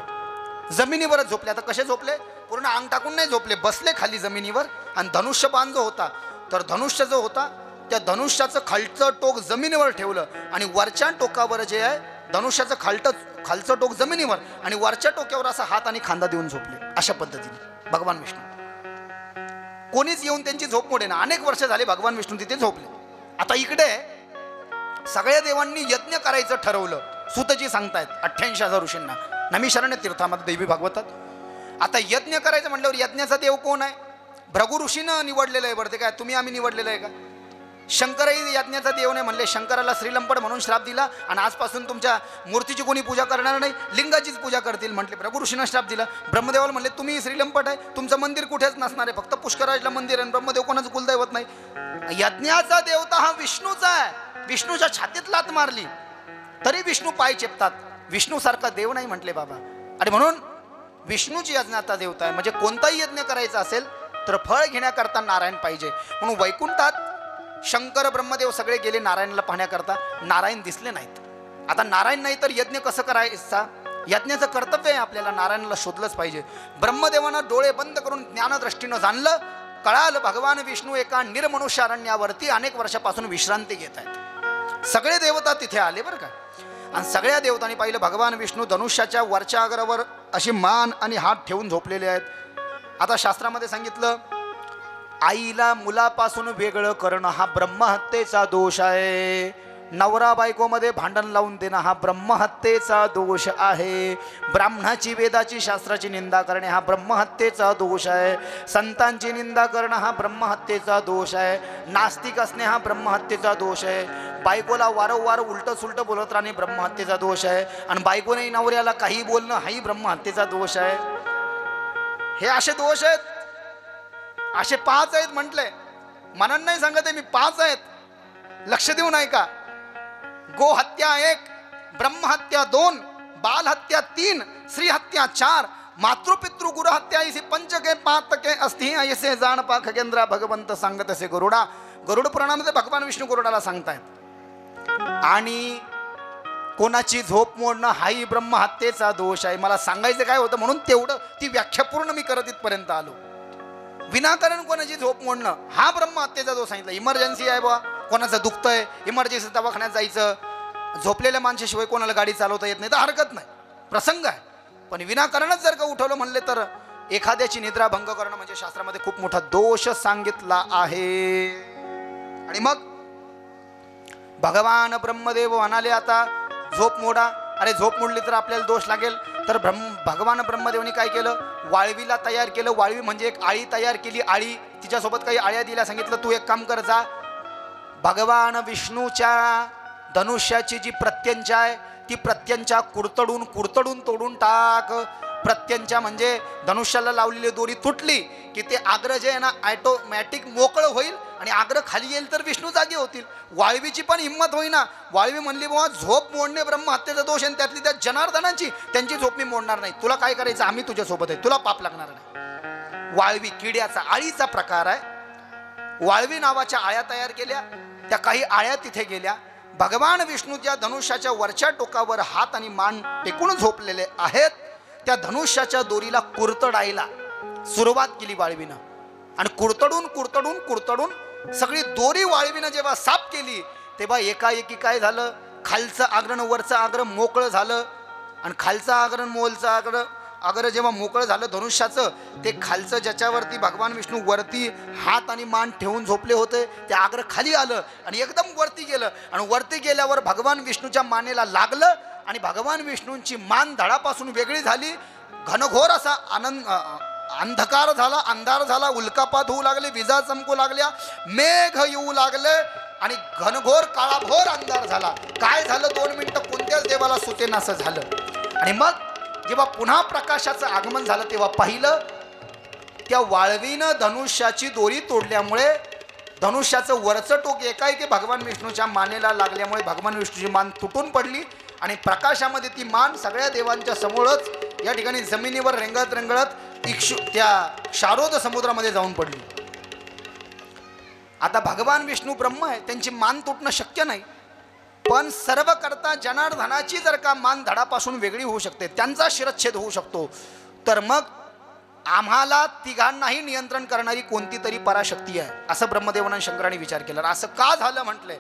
जमिनीवरच झोपले. आता कसे झोपले? पूर्ण अंग टाकून नाही झोपले, बसले खाली जमिनीवर. आणि धनुष्यबाण जो होता तर धनुष्य जो होता त्या धनुष्याचं खालचं टोक जमिनीवर ठेवलं आणि वरच्या टोकावर जे आहे धनुष्याचं खालचं टोक जमिनीवर आणि वरच्या टोक्यावर असा हात आणि खांदा देऊन झोपले. अशा पद्धतीने भगवान विष्णू. कोणीच येऊन त्यांची झोप मोडे ना. अनेक वर्ष झाले भगवान विष्णू तिथे झोपले. आता इकडे सगळ्या देवांनी यज्ञ करायचं ठरवलं. सूतजी सांगतायत 88,000 ऋषींना नमीशरण्य तीर्थामध्ये देवी भागवतात. आता यज्ञ करायचं म्हटल्यावर यज्ञाचा देव कोण आहे? भृगु ऋषीनं निवडलेलं आहे. बरं ते काय तुम्ही आम्ही निवडलेलं आहे का? शंकरही यज्ञाचा देव नाही म्हणले. शंकराला श्रीलंपड म्हणून श्राप दिला आणि आजपासून तुमच्या मूर्तीची कोणी पूजा करणार नाही, लिंगाचीच पूजा करतील म्हटले. भृगु ऋषीनं श्राप दिला. ब्रह्मदेवाला म्हणले तुम्ही श्रीलंपड आहे, तुमचं मंदिर कुठेच नसणार आहे, फक्त पुष्कराजला मंदिर आहे. ब्रह्मदेव कोणाचं कुलदैवत नाही. यज्ञाचा देवता हा विष्णूचा आहे. विष्णूच्या छातीत लात मारली तरी विष्णू पाय चेपतात. विष्णूसारखा देव नाही म्हटले बाबा. आणि म्हणून विष्णूची यज्ञाचा देवता आहे. म्हणजे कोणताही यज्ञ करायचा असेल तर फळ घेण्याकरता नारायण पाहिजे. म्हणून वैकुंठात शंकर ब्रह्मदेव सगळे गेले नारायणाला पाहण्याकरता. नारायण दिसले नाहीत. आता नारायण नाही तर यज्ञ कसं करायचा? यज्ञाचं कर्तव्य आहे आपल्याला नारायणाला शोधलंच पाहिजे. ब्रह्मदेवानं डोळे बंद करून ज्ञानदृष्टीनं जाणलं, कळालं भगवान विष्णू एका निर्मनुष्य अरण्यावरती अनेक वर्षापासून विश्रांती घेत आहेत. सगळे देवता तिथे आले बरं का. आणि सगळ्या देवतांनी पाहिलं भगवान विष्णू धनुष्याच्या वरच्या अग्रावर अशी मान आणि हात ठेवून झोपलेले आहेत. आता शास्त्रामध्ये सांगितलं आईला मुलापासून वेगळं करणं हा ब्रह्महत्येचा दोष आहे. नवरा बायकोमध्ये भांडण लावून देणं हा ब्रह्महत्येचा दोष आहे. ब्राह्मणाची वेदाची शास्त्राची निंदा करणे हा ब्रह्महत्येचा दोष आहे. संतांची निंदा करणं हा ब्रह्महत्येचा दोष आहे. नास्तिक असणे हा ब्रह्महत्येचा दोष आहे. बायकोला वारंवार उलटं सुलटं बोलत राहणे ब्रह्महत्येचा दोष आहे. आणि बायकोने नवऱ्याला काही बोलणं हाही ब्रह्महत्येचा दोष आहे. हे असे दोष आहेत. असे 5 आहेत म्हटले. म्हणून नाही सांगत आहे मी, 5 आहेत. लक्ष देऊन ऐका. गोहत्या 1, ब्रह्महत्या 2, बालहत्या 3, स्त्रीहत्या 4, मातृपितृ गुरुहत्या इसे पंचके पातके अस्ति ऐसे जाण पा खगेंद्र भगवंत सांगत असे गरुडा. गरुड पुराणामध्ये भगवान विष्णू गरुडाला सांगतायत. आणि कोणाची झोप मोडणं हाही ब्रह्महत्येचा दोष आहे. मला सांगायचं काय होतं म्हणून तेवढं ती व्याख्या पूर्ण मी करत इथपर्यंत आलो. विनाकारण कोणाची झोप मोडणं हा ब्रह्महत्येचा दोष सांगितला. इमर्जन्सी आहे बा, कोणाचं दुखतंय, इमर्जन्सी दवाखान्यात जायचं, झोपलेल्या माणसाशिवाय कोणाला गाडी चालवता येत नाही तर हरकत नाही, प्रसंग आहे. पण विनाकारणच जर का उठवलं म्हणले तर एखाद्याची निद्रा भंग करणं म्हणजे शास्त्रामध्ये खूप मोठा दोष सांगितला आहे. आणि मग भगवान ब्रह्मदेव म्हणाले आता झोप मोडा. अरे झोप मोडली तर आपल्याला दोष लागेल. तर भगवान ब्रह्मदेवनी काय केलं? वाळवीला तयार केलं. वाळवी म्हणजे एक आळी तयार केली. आळी तिच्यासोबत काही आळ्या दिल्या. सांगितलं तू एक काम कर, जा भगवान विष्णूच्या धनुष्याची जी प्रत्यंचा आहे ती प्रत्यंचा कुडतडून तोडून टाक. प्रत्यंचा म्हणजे धनुष्याला लावलेली दोरी तुटली की ते आग्र जे आहे ना ऑटोमॅटिक मोकळं होईल आणि आग्र खाली येईल तर विष्णू जागे होतील. वाळवीची पण हिंमत होईना. वाळवी म्हणली बाबा झोप मोडणे ब्रह्महत्येचा दोष आहे, त्यातली त्या जनार्दनाची त्यांची झोप मी मोडणार नाही. तुला काय करायचं, आम्ही तुझ्यासोबत आहे, तुला पाप लागणार नाही. वाळवी किड्याचा आळीचा प्रकार आहे. वाळवी नावाच्या आळ्या तयार केल्या. त्या काही आळ्या तिथे गेल्या. भगवान विष्णूच्या धनुष्याच्या वरच्या टोकावर हात आणि मान टेकून झोपलेले आहेत. त्या धनुष्याच्या दोरीला कुरतडायला सुरुवात केली वाळवीनं. आणि कुरतडून सगळी दोरी वाळवीनं जेव्हा साफ केली तेव्हा एकाएकी काय झालं, खालचं आग्रण वरचं आग्र मोकळं झालं. आणि खालचं आग्रण मोलचं आग्र अगर जेव्हा मोकळं झालं धनुष्याचं, ते खालचं ज्याच्यावरती भगवान विष्णू वरती हात आणि मान ठेवून झोपले होते ते आग्र खाली आलं आणि एकदम वरती गेलं आणि वरती गेल्यावर भगवान विष्णूच्या मानेला लागलं आणि भगवान विष्णूंची मान धडापासून वेगळी झाली. घनघोर असा अंधकार झाला, अंधार झाला, उल्कापात होऊ लागले, विजा चमकू लागल्या, मेघ येऊ लागले आणि घनघोर काळाभोर अंधार झाला. काय झालं 2 मिनिटं कोणत्याच देवाला सुचेनासं झालं. आणि मग जेव्हा पुन्हा प्रकाशाचं आगमन झालं तेव्हा पाहिलं त्या वाळवीनं धनुष्याची दोरी तोडल्यामुळे धनुष्याचं वरचं टोक एकाएकी भगवान विष्णूच्या मानेला लागल्यामुळे भगवान विष्णूची मान तुटून पडली आणि प्रकाशामध्ये ती मान सगळ्या देवांच्या समोरच या ठिकाणी जमिनीवर रेंगळत रेंगळत त्या शारोद समुद्रामध्ये जाऊन पडली. आता भगवान विष्णू ब्रह्म आहे, त्यांची मान तुटणं शक्य नाही, पण सर्व करता जनार्दनाची जर का मान धडापासून वेगळी होऊ शकते, त्यांचा शिरच्छेद होऊ शकतो, तर मग आम्हाला तिघांनाही नियंत्रण करणारी कोणती तरी पराशक्ती आहे असं ब्रह्मदेवानं शंकराने विचार केला. असं का झालं म्हटलंय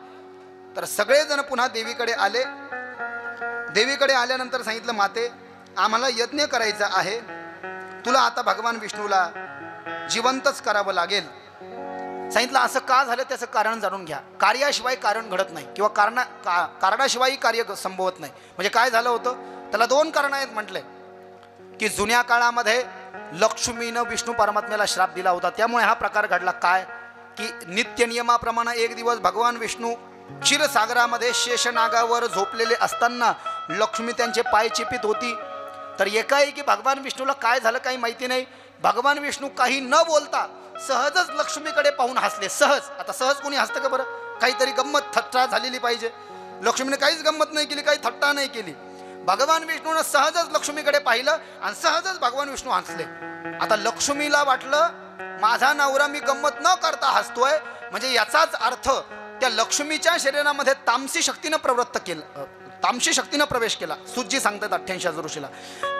तर सगळेजण पुन्हा देवीकडे आले. देवीकडे आल्यानंतर सांगितलं, माते आम्हाला यज्ञ करायचा आहे, तुला आता भगवान विष्णूला जिवंतच करावं लागेल. सांगितलं असं का झालं त्याचं कारण जाणून घ्या. कार्याशिवाय कारण घडत नाही किंवा कारणाशिवाय कार्य संभवत नाही. म्हणजे काय झालं होतं त्याला 2 कारण आहेत म्हटलंय की जुन्या काळामध्ये लक्ष्मीनं विष्णू परमात्म्याला श्राप दिला होता, त्यामुळे हा प्रकार घडला. काय की नित्य नियमाप्रमाणे एक दिवस भगवान विष्णू क्षीरसागरामध्ये शेषनागावर झोपलेले असताना लक्ष्मी त्यांचे पाय चिपित होती. तर एकाएकी भगवान विष्णूला काय झालं काही माहिती नाही. भगवान विष्णू काही न बोलता सहजच लक्ष्मीकडे पाहून हसले. सहज. आता सहज कोणी हसतं का बरं? काहीतरी गंमत थट्टा झालेली पाहिजे. लक्ष्मीने काहीच गंमत नाही केली, काही थट्टा नाही केली. भगवान विष्णूनं सहजच लक्ष्मीकडे पाहिलं आणि सहजच भगवान विष्णू हसले. आता लक्ष्मीला वाटलं माझा नवरा मी गंमत न करता हसतोय, म्हणजे याचाच अर्थ त्या लक्ष्मीच्या शरीरामध्ये तामसी शक्तीनं तामसी शक्तीनं प्रवेश केला. सुजी सांगतात 88 ऋषीला.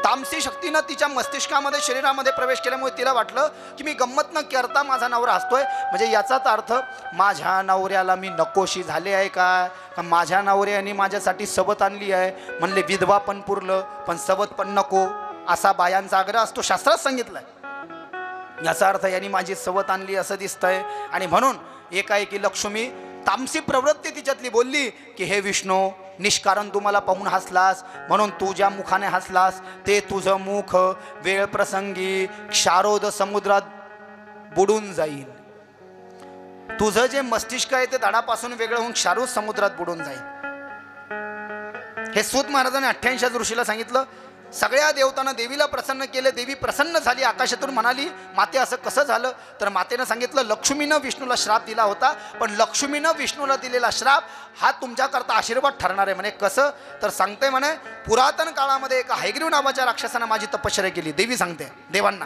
तामसी शक्तीनं तिच्या मस्तिष्कामध्ये शरीरामध्ये प्रवेश केल्यामुळे तिला वाटलं की मी गंमत न करता माझा नवरा हसतोय, म्हणजे याचाच अर्थ माझ्या नवऱ्याला मी नकोशी झाले आहे का माझ्या नवऱ्याने माझ्यासाठी सबत आणली आहे. म्हणले विधवा पण पुरलं पण सबत पण नको, असा बायांचा आग्रह असतो, शास्त्रात सांगितलंय. याचा अर्थ यांनी माझी सबत आणली असं दिसतंय. आणि म्हणून एकाएकी लक्ष्मी तामसी प्रवृत्ती तिच्यातली बोलली की हे विष्णू निष्कारण तू मला पाहून हसलास, म्हणून तू ज्या मुखाने हसलास ते तुझं मुख वेळ प्रसंगी क्षारोद समुद्रात बुडून जाईल. तुझं जे मस्तिष्क आहे ते धडापासून वेगळं होऊन क्षारोद समुद्रात बुडून जाईल. हे सूत महाराजांनी 88 ऋषीला सांगितलं. सगळ्या देवतांना देवीला प्रसन्न केले. देवी प्रसन्न झाली, आकाशातून म्हणाली माते असं कसं झालं. तर मातेनं सांगितलं लक्ष्मीनं विष्णूला श्राप दिला होता, पण लक्ष्मीनं विष्णूला दिलेला श्राप हा तुमच्याकरता आशीर्वाद ठरणार आहे. म्हणे कसं तर सांगते म्हणे पुरातन काळामध्ये एका हैग्रीव नावाच्या राक्षसानं माझी तपश्चर्या केली. देवी सांगते देवांना.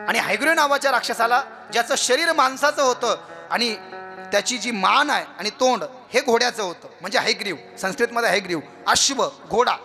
आणि हैग्रीव नावाच्या राक्षसाला ज्याचं शरीर माणसाचं होतं आणि त्याची जी मान आहे आणि तोंड हे घोड्याचं होतं, म्हणजे हैग्रीव संस्कृतमध्ये हैग्रीव अश्व घोडा.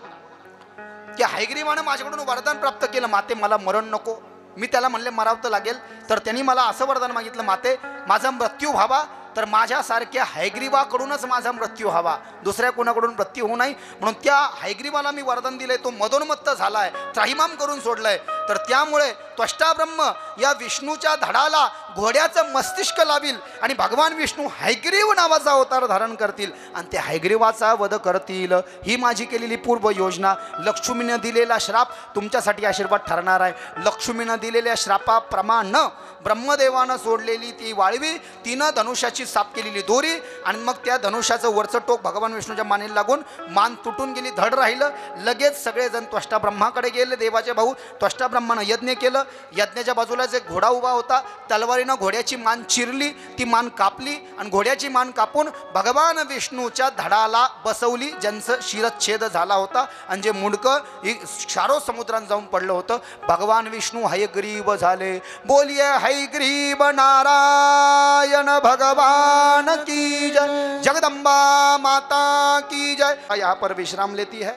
त्या हैग्रीवानं माझ्याकडून वरदान प्राप्त केलं, माते मला मरण नको. मी त्याला म्हणले मरावं तर लागेल. तर त्यांनी मला असं वरदान मागितलं, माते माझा मृत्यू व्हावा तर माझ्यासारख्या हैग्रीवाकडूनच माझा मृत्यू व्हावा, दुसऱ्या कोणाकडून मृत्यू होऊ नाही. म्हणून त्या हैग्रीवाला मी वरदान दिलंय, तो मदोन्मत्त झालाय, त्राहिमाम करून सोडलाय. तर त्यामुळे त्वष्टाब्रह्म या विष्णूच्या धडाला घोड्याचं मस्तिष्क लावील आणि भगवान विष्णू हैग्रीव नावाचा अवतार धारण करतील आणि त्या हैग्रीवाचा वध करतील. ही माझी केलेली पूर्व योजना. लक्ष्मीनं दिलेला श्राप तुमच्यासाठी आशीर्वाद ठरणार आहे. लक्ष्मीनं दिलेल्या श्रापाप्रमाणे ब्रह्मदेवानं सोडलेली ती वाळवी, तिनं धनुष्याची साफ केलेली दोरी आणि मग त्या धनुष्याचं वरचं टोक भगवान विष्णूच्या मानेला लागून मान तुटून गेली, धड राहिलं. लगेच सगळेजण त्वष्टाब्रह्माकडे गेले. देवाचे भाऊ त्वष्टाब्रह्मानं यज्ञ केलं. यज्ञाच्या बाजूलाच एक घोडा उभा होता. तलवारीनं घोड्याची मान चिरली, ती मान कापली आणि घोड्याची मान कापून भगवान विष्णूच्या धडाला बसवली, ज्यांचं शिरच्छेद झाला होता आणि जे मुंडकं क्षारो समुद्रात जाऊन पडलं होतं. भगवान विष्णू हयग्रीव झाले. बोलिये हयग्रीव नारायण भगवान की जय, जगदम्बा माता की जय. यहाँ पर विश्राम लेती है.